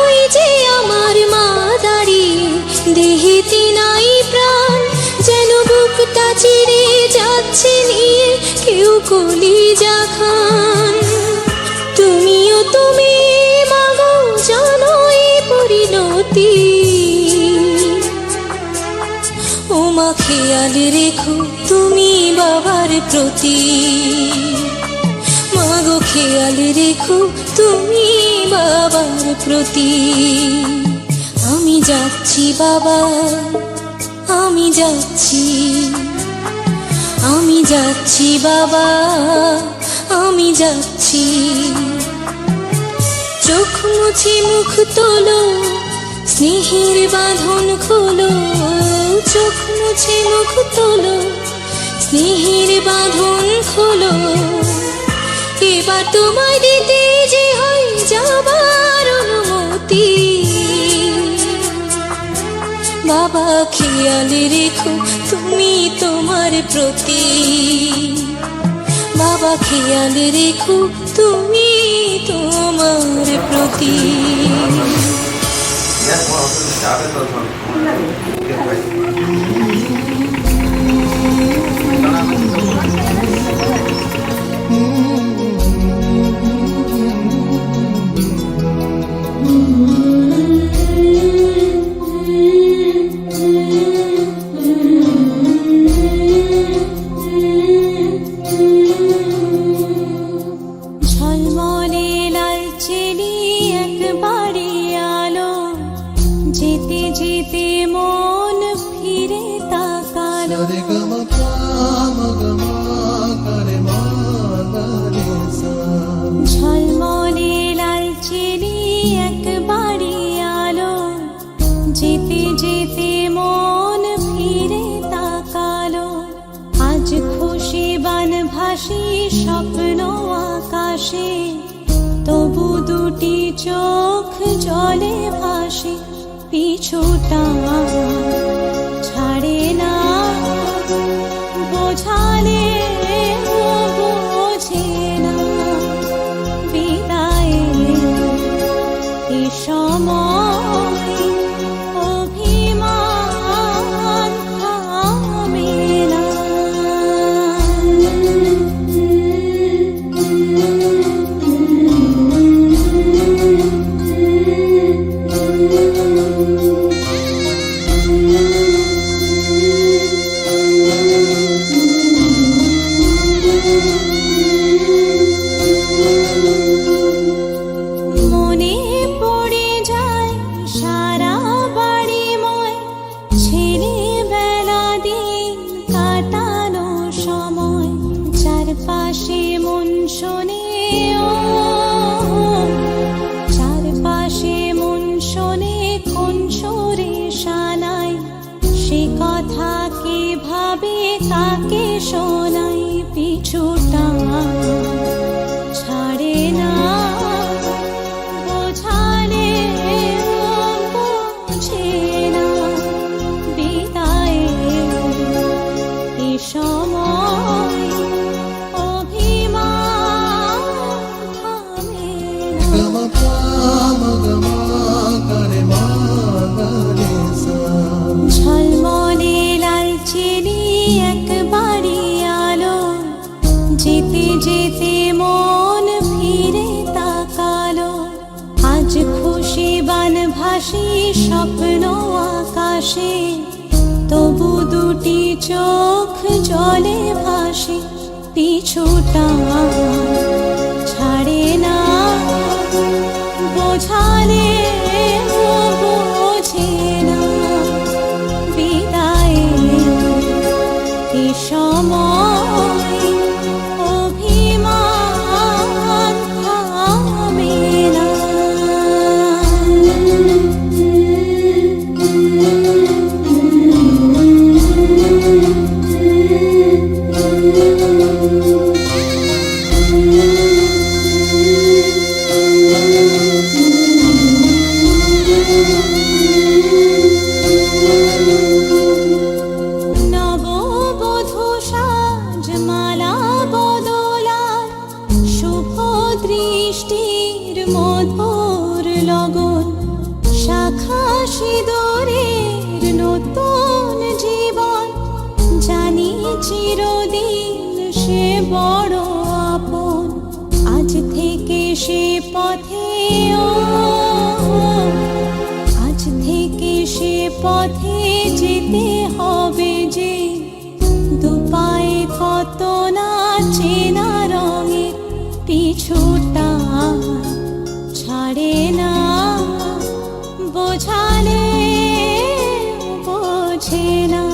ওই যে আমার মা দাঁড়িয়ে, দেহেতে নাই প্রাণ, যেন বুকটা চিরে যাচ্ছে নিয়ে কেউ কলিজা খান। তুমিও তুমি মাগো জানো এই পরিণতি, ও মা খেয়ালে রেখো তুমি বাবার প্রতি, মাগো খেয়ালে রেখো তুমি বাবার প্রতি। আমি যাচ্ছি বাবা, আমি যাচ্ছি, আমি যাচ্ছি বাবা, আমি যাচ্ছি। চোখ মুছে মুখ তোলো, স্নেহের বাঁধন খোলো, চোখ মুছে মুখ তোলো, স্নেহের বাঁধন খোলো। এবার তোমায় দিতে যে হয় যাবার অনুমতি, বাবা খেয়ালে রেখো তুমি তোমার প্রতি, বাবা খেয়ালে রেখো তুমি তোমার প্রতি। ঝলমলে লালচেলি একবারে আলো, যেতে যেতে মন ফিরে তাকালো। ঝলমলে লালচেলি একবারে আলো, যেতে যেতে মন ফিরে তাকালো। আজ খুশি বানভাসি স্বপ্ন আকাশে, তবু দুটি চোখ জলে ভাসে, পিছুটা ছাড়ে না, বোঝালে বোঝে না। বিদায়ের এ সময় অভিমান থামে না। চারপাশে মন শোনে ও, চারপাশে মন শোনে কোন সুরে শানাই, সে কথা কে ভাবে কাকে শোনাই, পিছুটা ছাড়ে না বোঝালে বোঝে না, বিদায়ে এ সময় অভিমান থামে না। ঝলমলে লালচেনি একবারই আলো, যেতে যেতে মন ফিরে তাকালো, আজ খুশি বান ভাসি স্বপ্ন আকাশে, তবু দুটি চোখ জলে ভাসে, পিছুটা ছাড়ে না বোঝালে বোঝে না, বিদায়ে এ সময় অভিমান থামে না। নববধূ সাজমালা বদলার, শুভ দৃষ্টির মধুর লগন, শাখা সিঁদুরের নতুন জীবন, জানি চিরদিন সে বড় আপন, আজ থেকে সে পথে ও, আজ থেকে সে পথে যেতে হবে যে, দুপায়ে কত না চেনা রঙে, পিছুটা ছাড়ে না বোঝালে বোঝে না,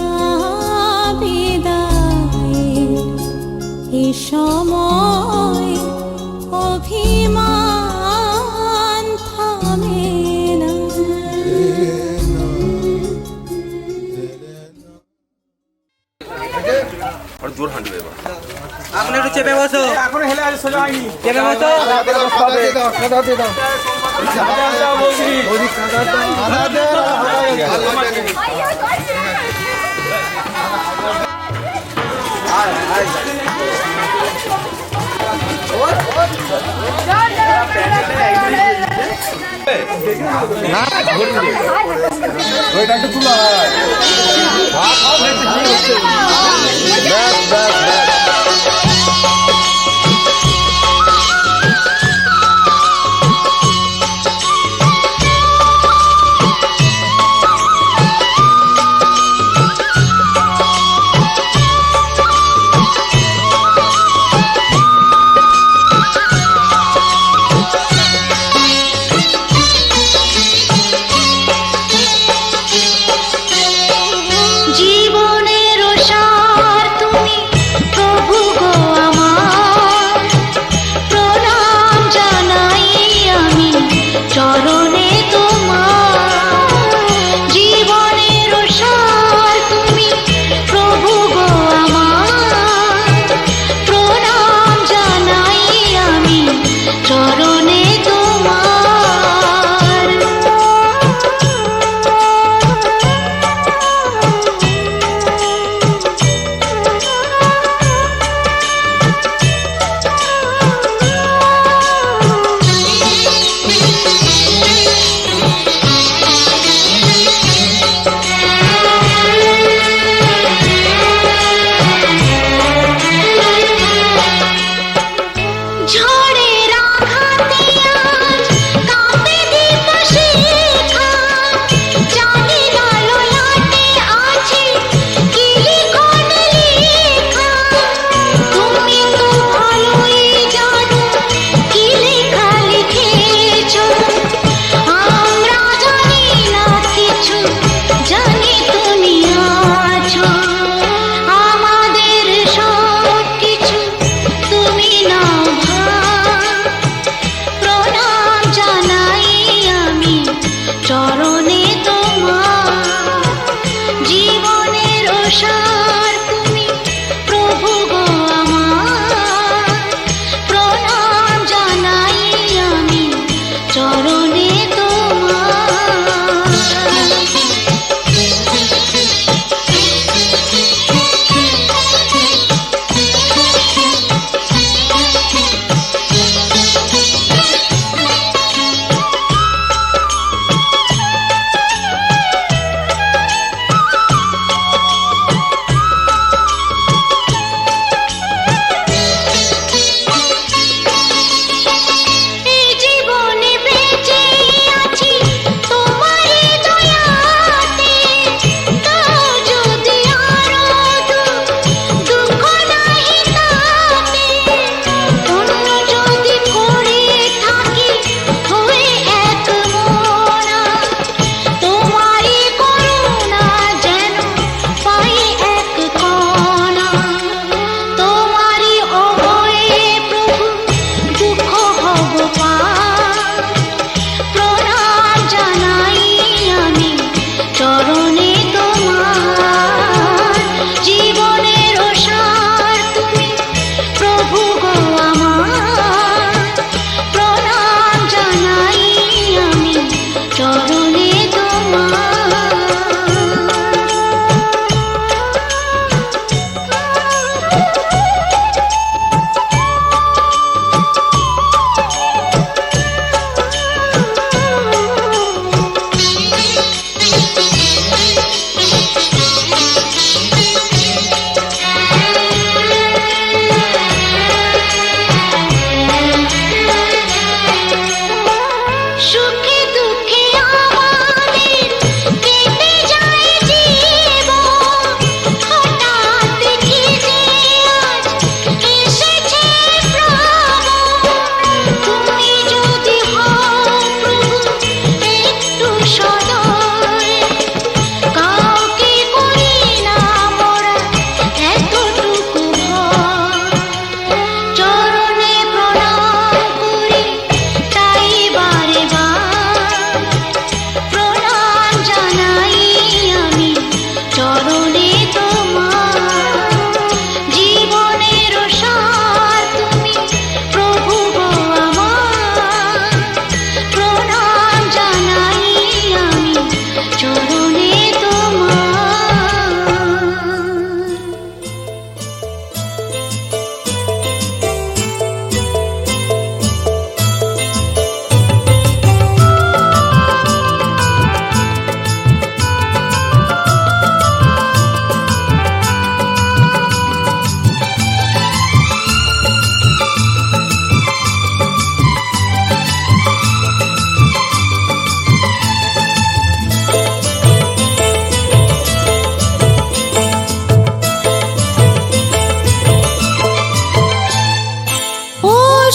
বিদায়ে এ সময় অভিমান থামে না। আপনি একটু চেপে বসো, এখন হেলে আর সোজা হয়নি, চেপে বসো। জীবনের সার তুমি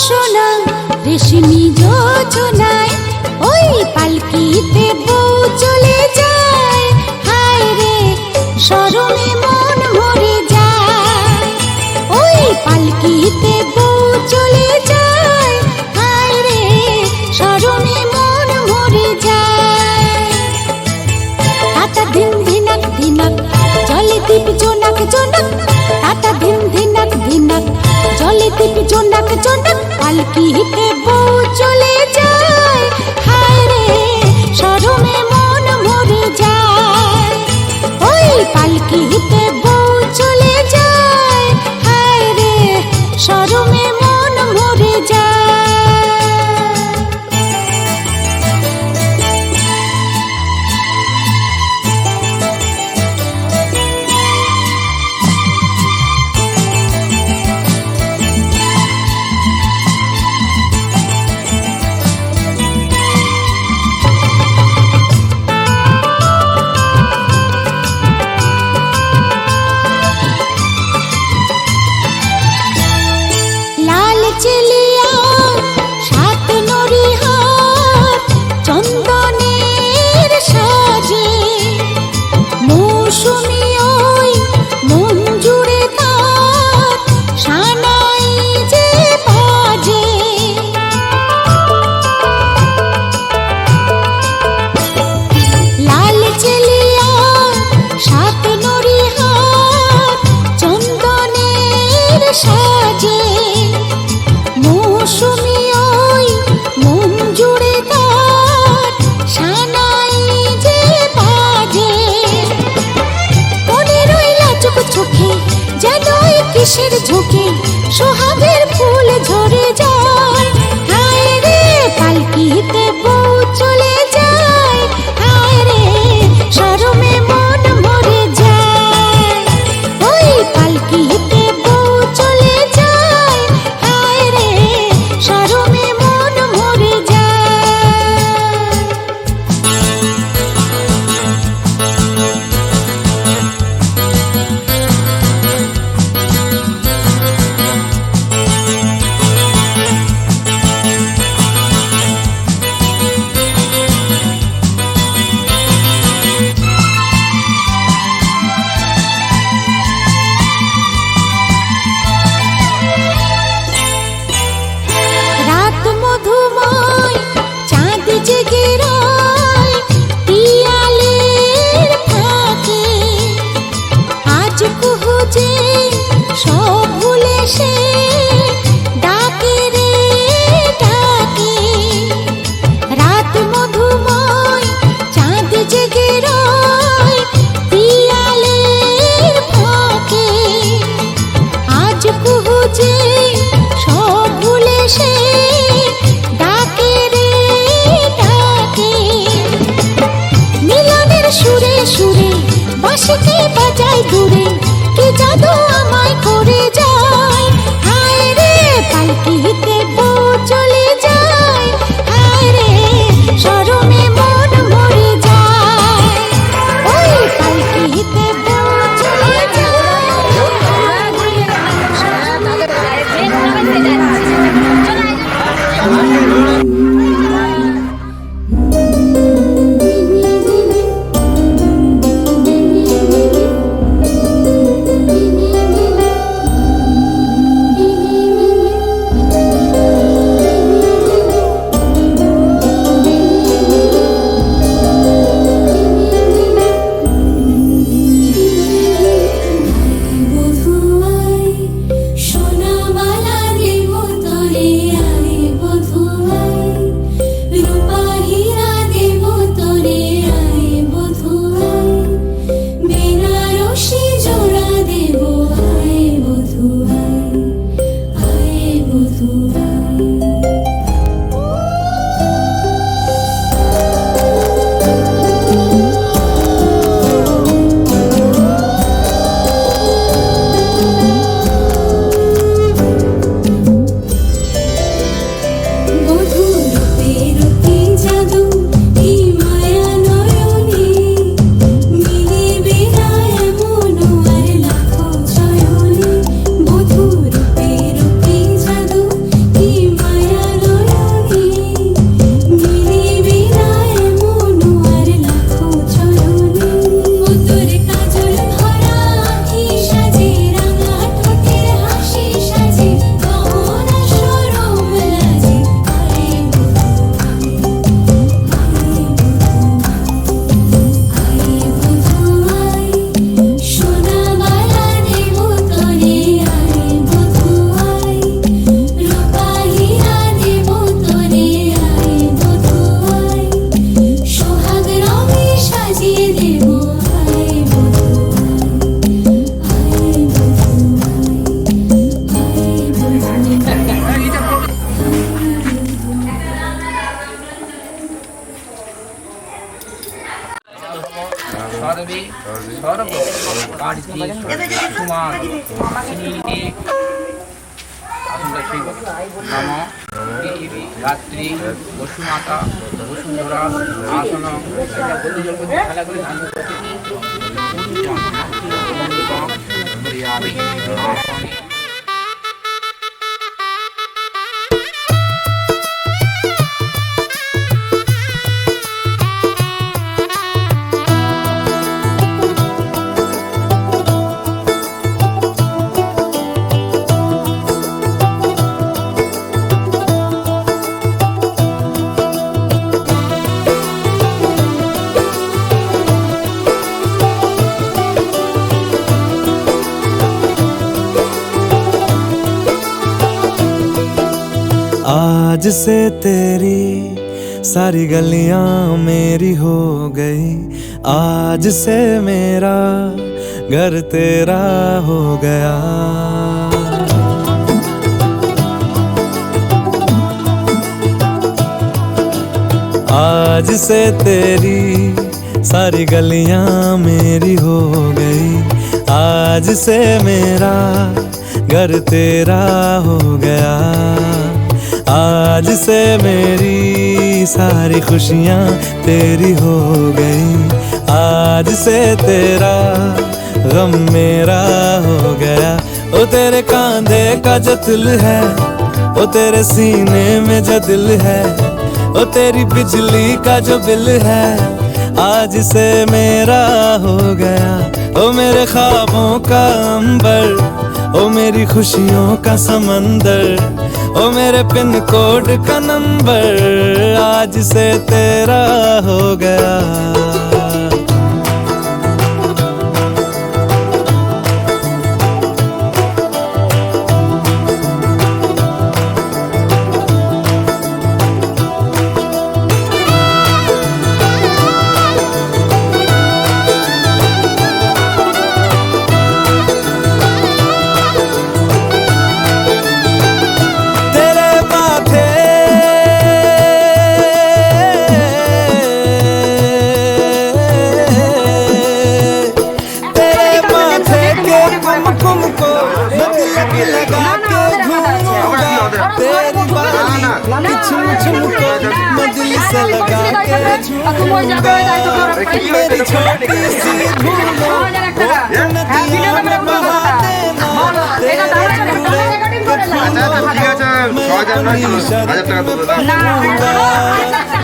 সোনা রেশমি যোজনায় ওই পালকিতে বউ চলে যায়, হায় রে শরমে মন ভরে যায়। ওই পালকিতে বউ চলে যায়, হায় রে শরমে মন ভরে যায়। টাটা ধিন ধিনাক ধিনাক জলে দীপ জোনাক জোনাক, টাটা ধিন ধিনাক ধিনাক জলে দীপ জোনাক জোনাক, পালকিতে বউ চলে যায়, হায় রে শরমে মন ভরে যায়। ওই পালকিতে বউ চলে যায়, হায় রে শরমে মন ভরে যায়। লাল চেলিয়া সাত নরিহার চন্দনের সাজে, মৌসুমি ওই মন জুড়ে তার সানাই যে বাজে। লাল চেলিয়া সাত নরিহার চন্দনের সাজে, মৌসুমি ওই মন জুড়ে তার সানাই যে বাজে। মনে রইলা চোখ চোখে যেন ওই কিসের ঝোঁকে সোহাগের ফুল ঝরে যায়, হায় রে পালকিতে বউ চলে যায়, হায় রে শরমে মন ভরে যায়। ওই পালকিতে বউ চলে যায়, হায় রে শরমে মন ভরে যায়। কুমার শ্রীনিধি আসনটা সেই নম পৃথিবী রাত্রি বসুমাতা বসুন্ধরা আসন খেলা করে ধান आज से तेरी सारी गलियां मेरी हो गई, आज से मेरा घर तेरा हो गया। आज से तेरी सारी गलियां मेरी हो गई, आज से मेरा घर तेरा हो गया। आज से मेरी सारी खुशियाँ तेरी हो गई, आज से तेरा गम मेरा हो गया। ओ तेरे कांधे का जो दिल है, ओ तेरे सीने में जो दिल है, ओ तेरी बिजली का जो बिल है, आज से मेरा हो गया। ओ मेरे ख्वाबों का अंबर, ओ मेरी खुशियों का समंदर, ओ मेरे पिन कोड का नंबर, आज से तेरा हो गया।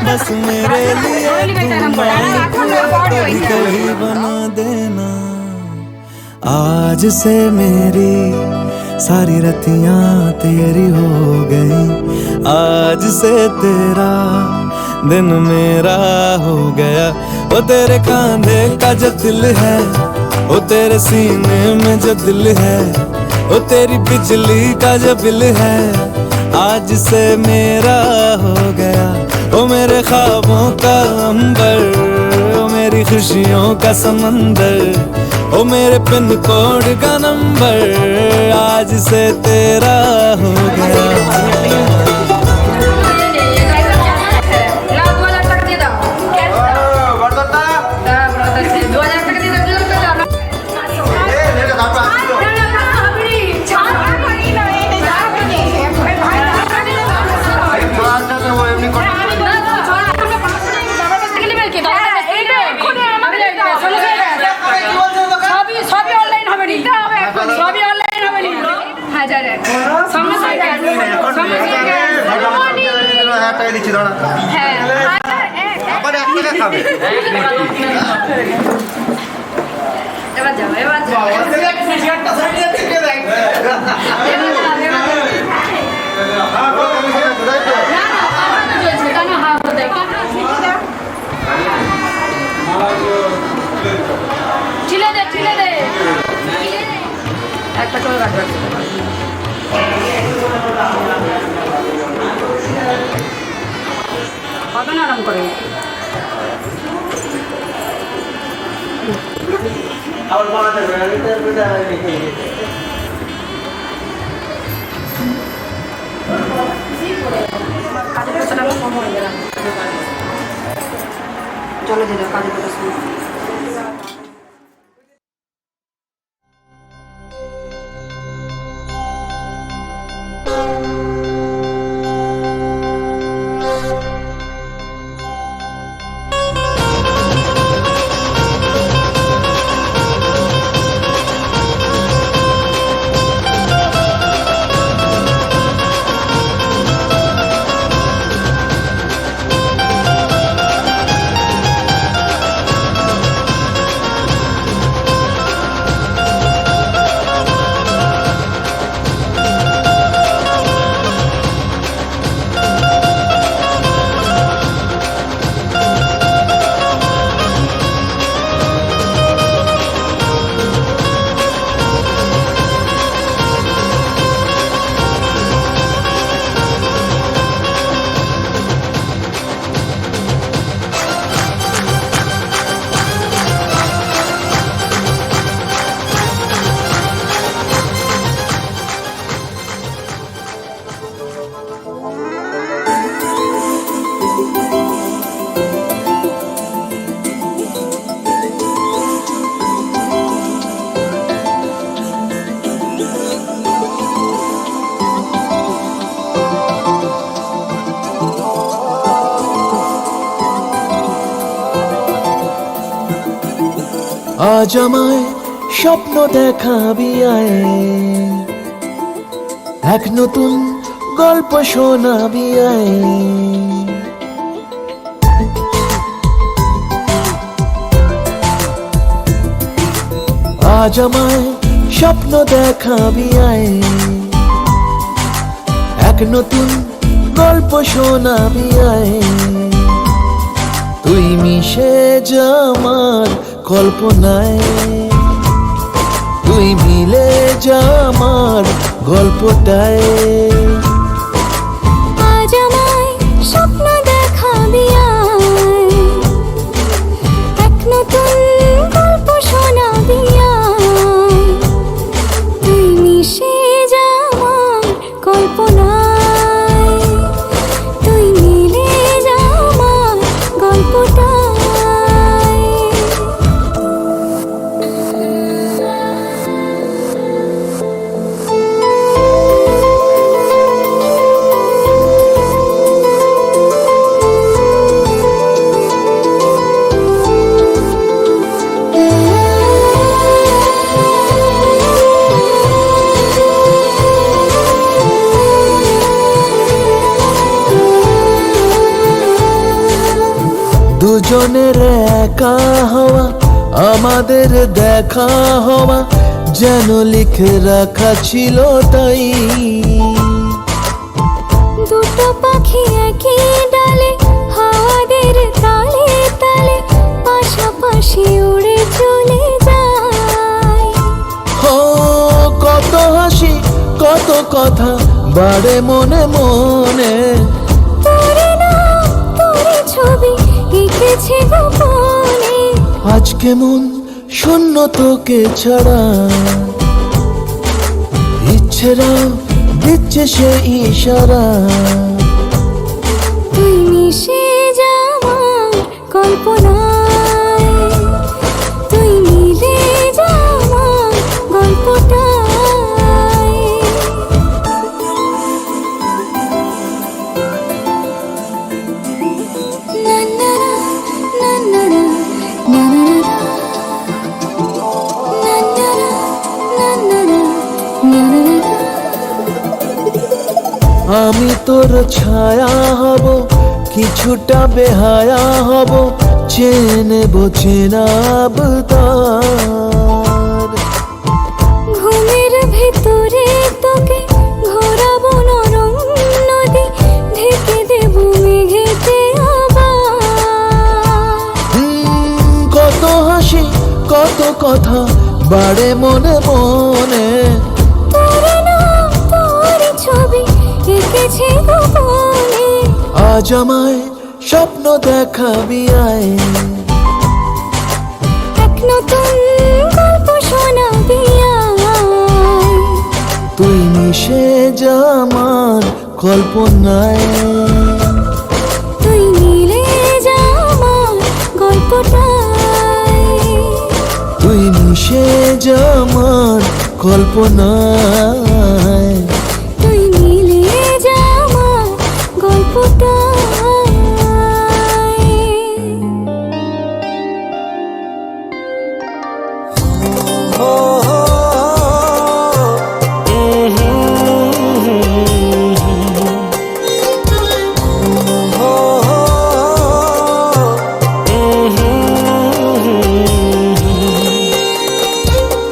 बस मेरे लिए कहीं बना देना। आज से मेरी सारी रतियां तेरी हो गई, आज से तेरा दिन मेरा हो गया। ओ तेरे कांधे का जो दिल है, ओ तेरे सीने में जो दिल है, ओ तेरी बिजली का जो बिल है, आज से मेरा हो गया। ओ मेरे ख्वाबों का अंबर, ओ मेरी खुशियों का समंदर, ओ मेरे पिन कोड का नंबर, आज से तेरा हो गया। আরাম করে চলো দিলে কাজে আজ আমায় স্বপ্ন দেখাবি আয়, এক নতুন গল্প শোনাবি আয়। আজ আমায় স্বপ্ন দেখাবি আয়, এক নতুন গল্প শোনাবি আয়। তুই মিশে যা আমার কল্পনায়, তুই মিলে যা আমার গল্পটায়। আজ আমায় স্বপ্ন দেখাবি আয়, এক নতুন গল্প শোনাবি আয়। তুই মিশে যা আমার কল্পনায়, তুই মিলে যা আমার গল্পটায়। দুজনের একা হওয়া, আমাদের দেখা হওয়া যেন লিখে রাখা ছিল তাই। দুটো পাখি একই ডালে, হাওয়াদের তালে তালে পাশাপাশি উড়ে চলে যায়। ও কত হাসি কত কথা বাড়ে মনে মনে, তোরে নাম তোরে ছবি এঁকেছে গোপনে। আজ কেমন শূন্য তোকে ছাড়া, ইচ্ছেরা দিচ্ছে সে ইশারা। তুই মিশে যা আমার কল্পনায়, তুই মিলে যা আমার গল্পটায়। না না না না না না না না। আমি তোর ছায়া হব, কিছুটা বেহায়া হব, চেনব চেনাব তার। ঘুমের ভেতরে তোকে ঘোরাবো নরম নদী, ঢেকে দেব মেঘেতে আবার। কত হাসি কত কথা বাড়ে মনে মনে, তোরে নাম তোরে ছবি এঁকেছে গোপনে। আজ আমায় স্বপ্ন দেখাবি আয়, এক নতুন গল্প শোনাবি আয়। তুই মিশে যা আমার কল্পনায়, তুই মিলে যা আমার গল্পটায়। তুই মিশে যা আমার কল্পনায়। তুই মিলে যা আমার গল্পটায়।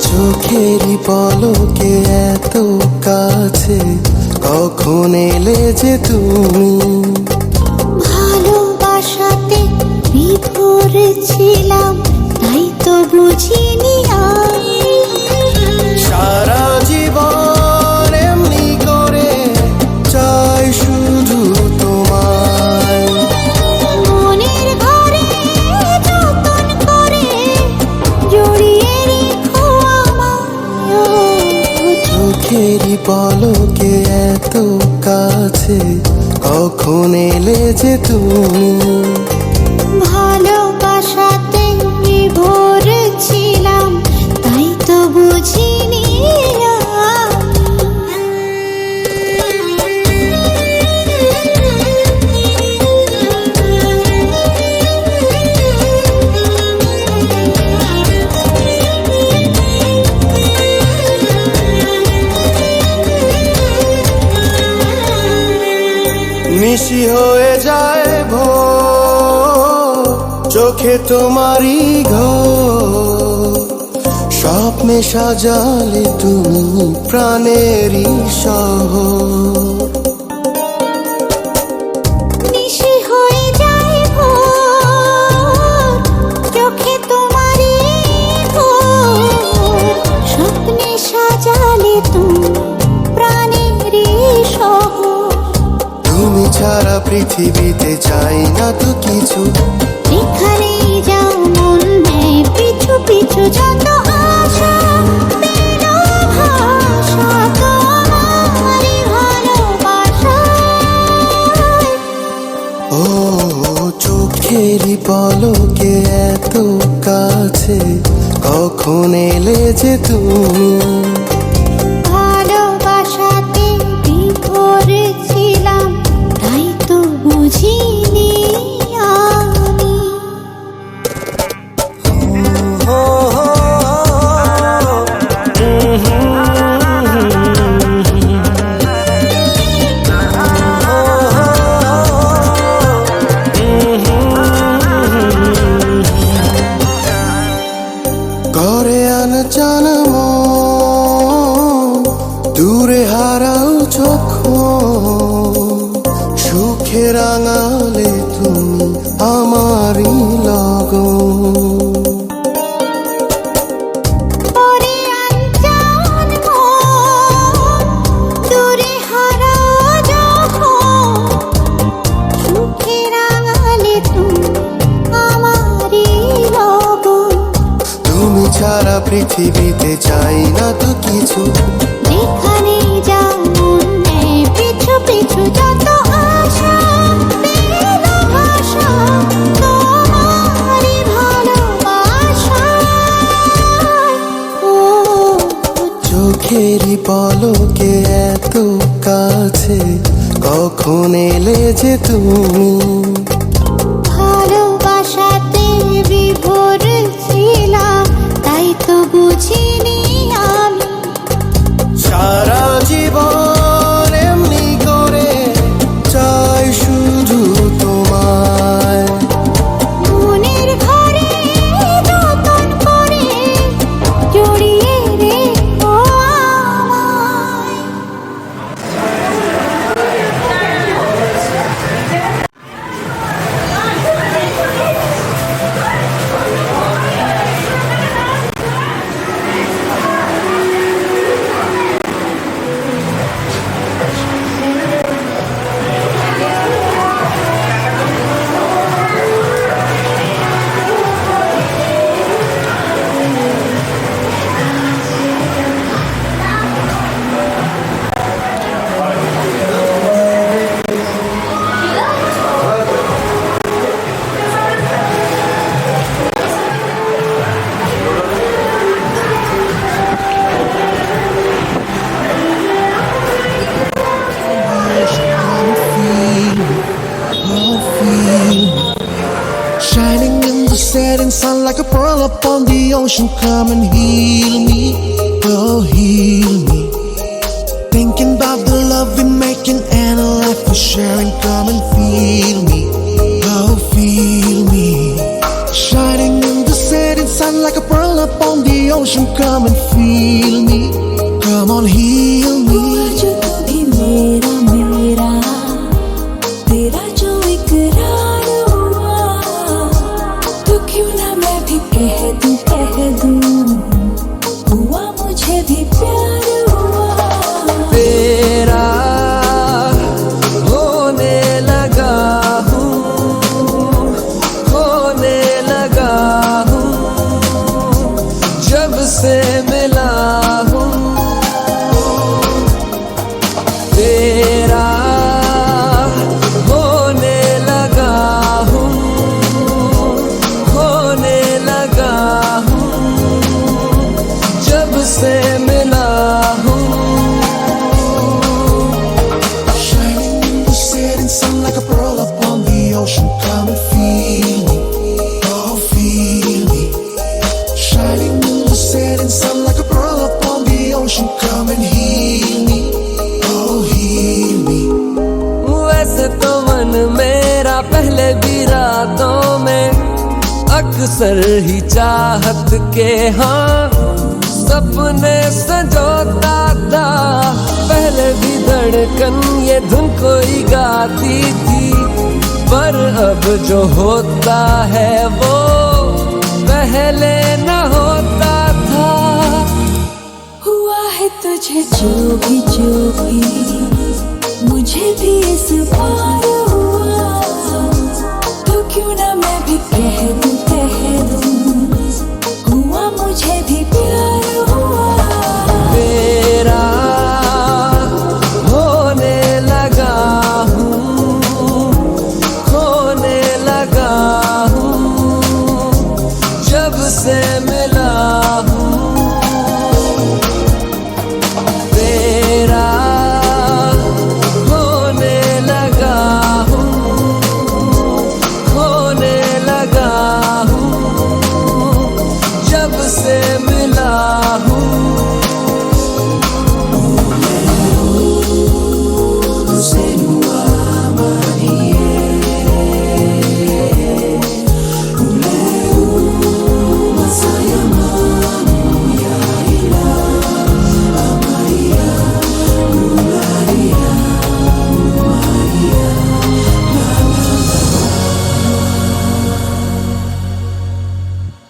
চোখেরই পলকে এত কাছে, কখন এলে যে তুমি। ভালোবাসাতে বিভোর ছিলাম, তাই তো বুঝিনি আর। সারা জীবন এমনি করে চাই শুধু তোমায়। মনের ঘরে যতন করে জড়িয়ে রেখো আমায়। চোখেরই পলকে এত কাছে, কখন এলে যে তুমি। ভালোবাসাতে বিভোর ছিলাম, তাই তো বুঝিনি আর। নিশি হয়ে যায় ভোর, চোখে তোমারই ঘর, স্বপ্নে সাজালে তুমি প্রাণেরই শহর। নিশি হয়ে যায় ভোর, চোখে তোমারই ভোর, স্বপ্নে সাজালে তুমি প্রাণেরই শহর। তুমি ছাড়া পৃথিবীতে চাই না তো কিছু, এখানেই যাও মন নেয় পিছু পিছু, যত আশা পেল ভাষা তোমারই ভালোবাসায়। ও চোখেরই পলকে এত কাছে, কখন এলে যে তুমি। ভালোবাসাতে বিভোর ছিলাম, তাই তো বুঝিনি আমি। করে আনচান মন, দূরে হারাও যখন, সুখে রাঙালে তুমি আমারই লগন। পরে আনজান মন, দূরে হারাও যখন, সুখে রাঙালে তুমি আমারই লগন। তুমি ছাড়া পৃথিবীতে চাই না তো কিছু, যেখানেই যাও মন নেয় পিছু পিছু, যত আশা পেল ভাষা তোমারই ভালোবাসায়। ও চোখেরই পলকে এত কাছে, কখন এলে যে তুমি। ভালোবাসাতে বিভোর ছিলাম, তাই তো বুঝিনি আমি। সারা জীবন এমনি করে চাই শুধু তোমায়, মনের ঘরে যতন করে জড়িয়ে রেখো আমায়। shining in the setting sun like a pearl upon the ocean. Come and heal me, oh heal me. Thinking about the love we're making and a life we're sharing. Come and feel me, oh feel me. Shining in the setting sun like a pearl upon the ocean. Come and feel me, come on heal me. जो तू भी मेरा मेरा, तेरा जो इकरार हुआ, तो क्यों ना मैं भी कह दूं, हुआ मुझे भी प्यार हुआ। तेरा होने लगा हूँ भी रातों में अक्सर ही चाहत के हाँ सपने संजोता था। पहले भी धड़कन ये धुन कोई गाती थी, पर अब जो होता है वो पहले न होता था। हुआ है तुझे जो भी मुझे भी इस बार हुआ, तो क्यों ना मैं भी कह दूं हुआ मुझे भी प्यार हुआ। तेरा होने लगा हूँ, खोने लगा हूँ, जब से मिला हूँ। तेरा होने लगा हूँ, खोने लगा हूँ, जब से मिला हूँ।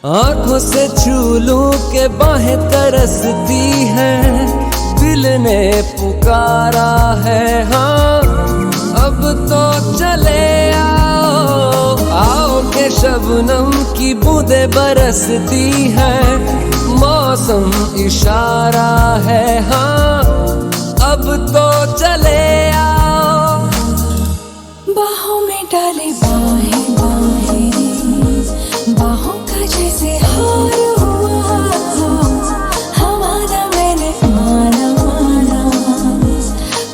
आंखों से छू लूं के बाहें तरसती हैं, दिल ने पुकारा है हाँ अब तो चले आओ। आओ के शबनम की बूंदें बरसती हैं, मौसम इशारा है हाँ अब तो चले आओ। बाहों में डाले बाहें बाहें, बाहों का जैसे हार हुआ, हमारा मैंने माना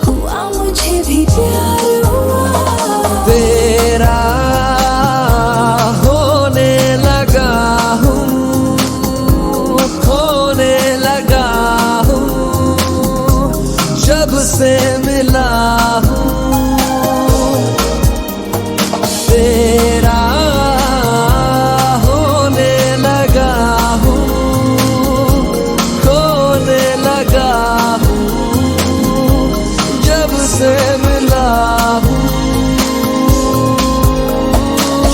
हुआ मुझे भी प्यार हुआ। तेरा होने लगा हूँ, खोने लगा हूँ, जब से मिला हूँ। तेरा होने लगा हूँ, खोने लगा हूँ, जब से मिला हूँ।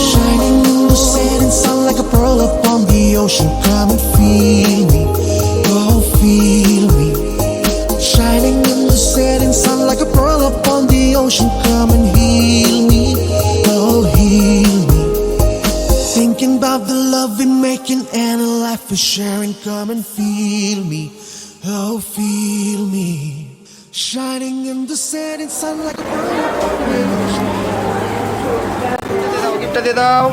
Shining in the setting sun like a pearl upon the ocean. Come and feel me, oh feel me. Shining in the setting sun like a pearl upon the ocean. Come and heal me, oh heal me. Thinking about the love we're making and a life we're sharing. Come and feel me, oh feel me. Shining in the setting sun like a pearl upon the ocean. গিফটটা দিয়ে দাও।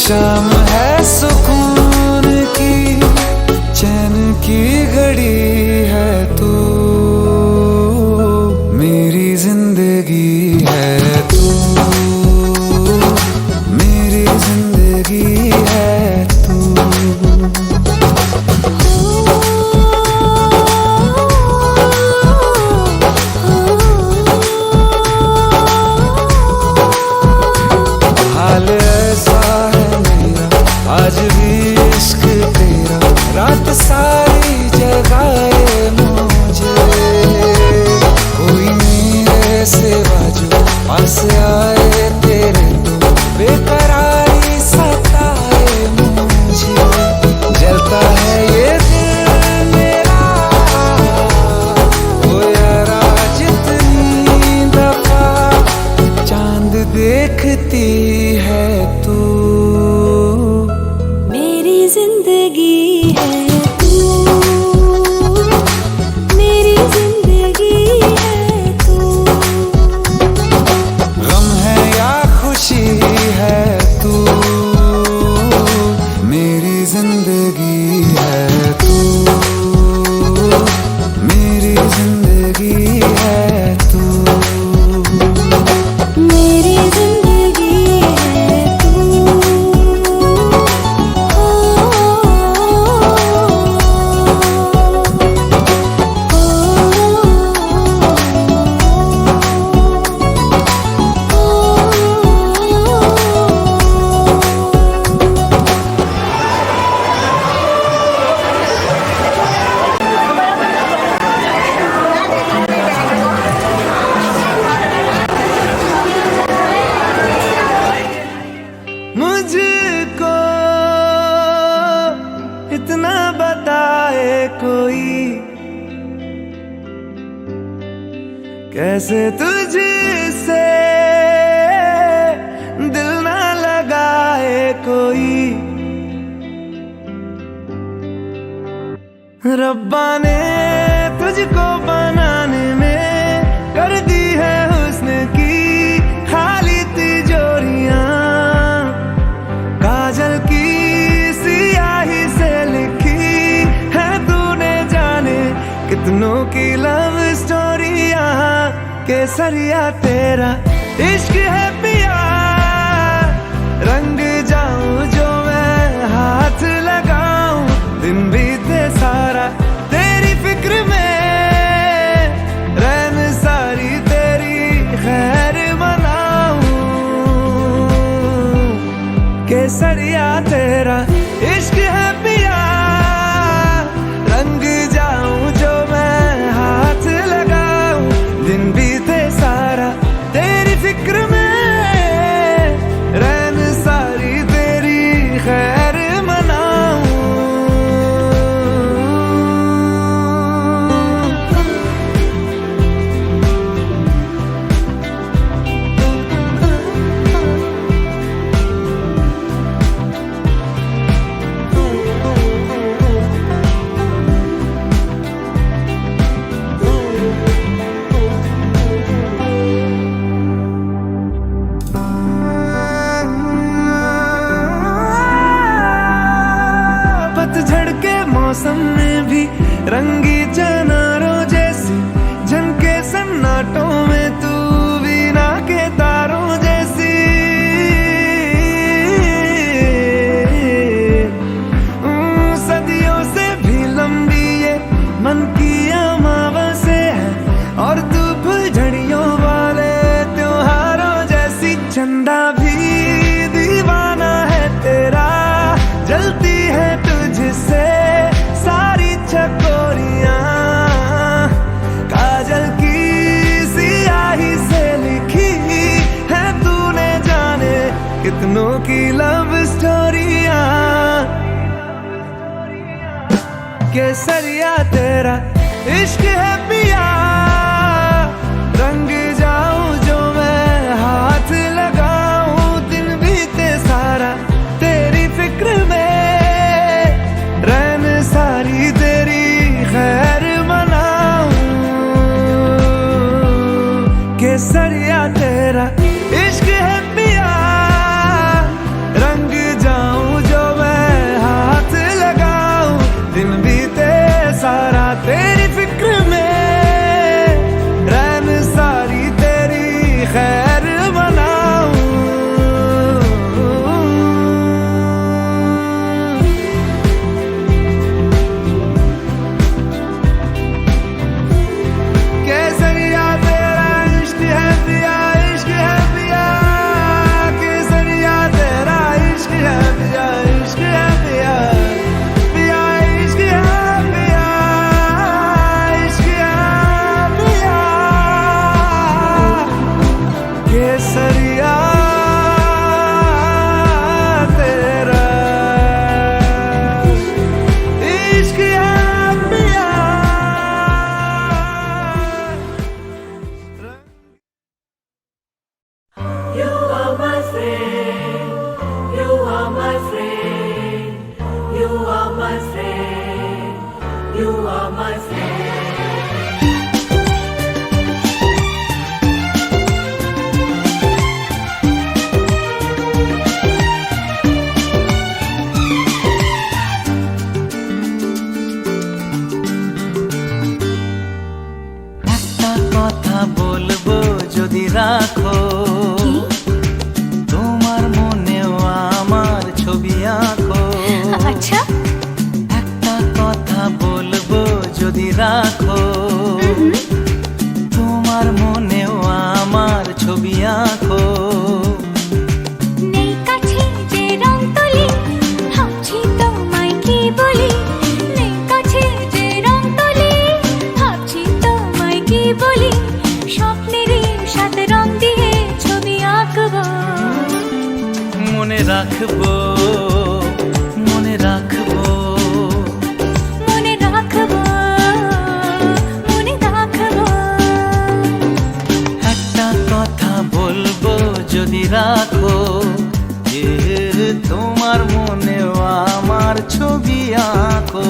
शाम है सुकून की, चैन की घड़ी है तू, मेरी जिंदगी है तू, मेरी जिंदगी है तू। हाल ऐसा है मेरा आज भी इश्क तेरा, रात सारी जगाए मुझे, कोई मेरे सिवा जो पास आए तेरे तो बेकरारी सताए मुझे, जलता है ये दिल मेरा ओ यारा जितनी दफा चांद देखती है तू, मेरी जिंदगी है तू, मेरी जिंदगी है तू। गम है या खुशी है तू, मेरी जिंदगी है तू, मेरी जिंदगी है तू, मेरी जिंदगी है तू। मुझको इतना बताए कोई, कैसे तुझसे दिल ना लगाए कोई, रब्बा ने तुझको बनाने में कर दी है हुस्न की खाली तिजोरियां, काजल की सियाही से लिखी है तूने जाने कितनों की लव स्टोरियां, केसरिया तेरा इश्क है पिया, रंग जाऊं जो मैं हाथ लगाऊं, दिन बीते सारा तेरी फिक्र में, रैन सारी तेरी खैर मनाऊं, केसरिया तेरा इश्क है पिया, रंग जाऊं जो मैं हाथ लगाऊं, दिन बीते सारा तेरी फिक्र में, रैन सारी तेरी खैर मनाऊं। पतझड़ के मौसम में भी रंगी चनारों जैसी झनके सन्नाटों में तू वीणा के तारों जैसी, सदियों से भी लंबी ये मन की अमावस्या है, और तू फुलझड़ियों वाले त्योहारों जैसी, चंदा भी दीवाना है तेरा, जलती है तुझसे सारी चकोरियां, काजल की सियाही से लिखी है तूने जाने कितनों की लव स्टोरियां, केसरिया तेरा इश्क है पिया, रंग जाऊं जो मैं हाथ लगाऊं, दिन बीते सारा तेरी फिक्र में, रैन सारी तेरी खैर मनाऊं, केसरिया तेरा इश्क है पिया, रंग जा my friend. একটা কথা বলবো যদি রাখো, তোমার মনেও আমার ছবি আঁকো। আচ্ছা, একটা কথা বলবো যদি রাখো, তোমার মনেও আমার ছবি আঁকো। নেই কাছে যে রং তুলি, ভাবছি তোমায় কি বলি। নেই কাছে যে রং তুলি, ভাবছি তোমায় কি বলি। স্বপ্নেরই সাথে রং দিয়ে ছবি আঁকবো। মনে রাখবো, মনে রাখবো, মনে রাখবো, মনে রাখবো। একটা কথা বলবো যদি রাখো, যে তোমার মনেও আমার ছবি আঁকো।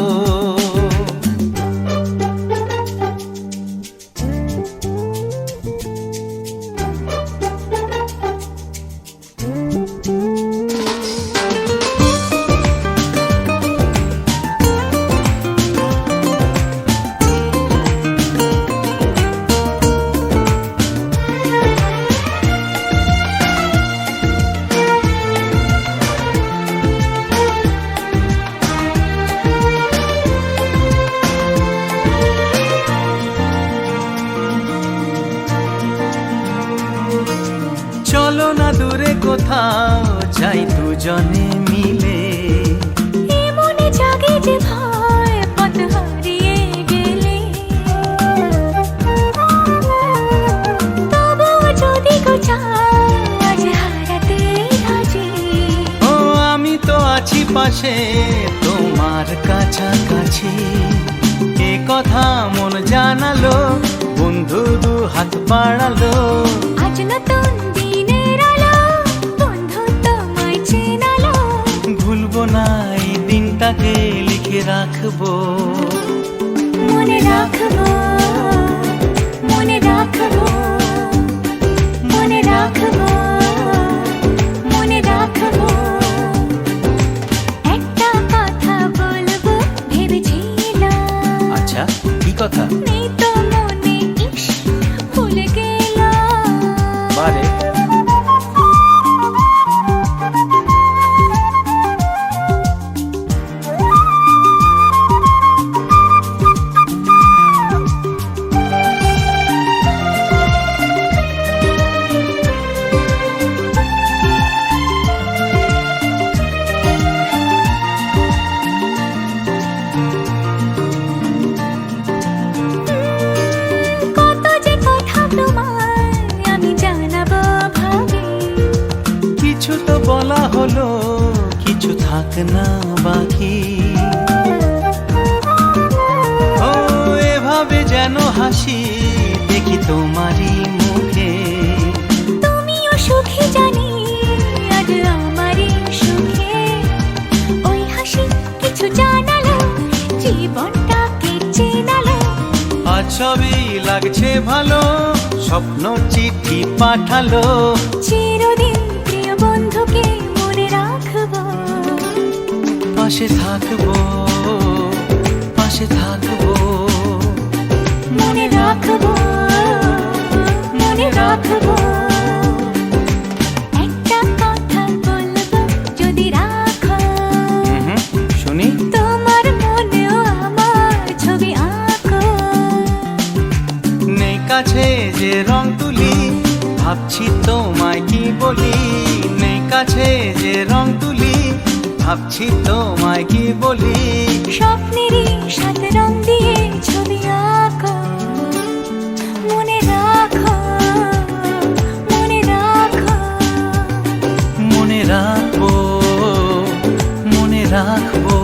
চলো না দূরে কোথাও যাই দুজনে মিলে। এ মনে জাগে যে ভয় পথ হারিয়ে গেলে। তবুও যদি গো চাও আজ হারাতে রাজি। ও আমি তো আছি পাশে তোমার কাছাকাছি। এ কথা মন জানালো, বন্ধু দু হাত বাড়ালো। আজ নতুন দিনের আলো, বন্ধু তোমায় চেনালো। ভুলবো না এই দিনটাকে, লিখে রাখবো। মনে রাখবো, মনে রাখবো, মনে রাখবো, মনে রাখবো। একটা কথা বলবো ভেবেছিলাম। আচ্ছা, কি কথা? নেই তো মনে, ইস ভুলে গেলাম। বারে কত যে কথা তোমায় আমি জানাবো ভাবি। কিছু তো বলা হলো, কিছু থাক না বাকি। ও এভাবে যেন হাসি দেখি তোমারই মুখে। তুমিও সুখী জানি আজ আমারই সুখে। ওই হাসি কিছু জানালো, জীবনটাকে চেনালো। আজ সবই লাগছে ভালো, স্বপ্ন চিঠি পাঠালো। চিরদিন প্রিয় বন্ধুকে মনে রাখবো। পাশে থাকবো, পাশে থাকবো। মনে রাখবো, মনে রাখবো। একটা কথা বলবো যদি রাখো, শুনি। তোমার মনেও আমার ছবি আঁকো। নেই কাছে যে রং তুলি, ভাবছি তোমায় কি বলি। নেই কাছে যে রং তুলি, ভাবছি তোমায় কি বলি। স্বপ্নেরই সাথে রং দিয়ে ছবি আঁকো। মনে রাখো, মনে রাখো, মনে রাখবো, মনে রাখবো।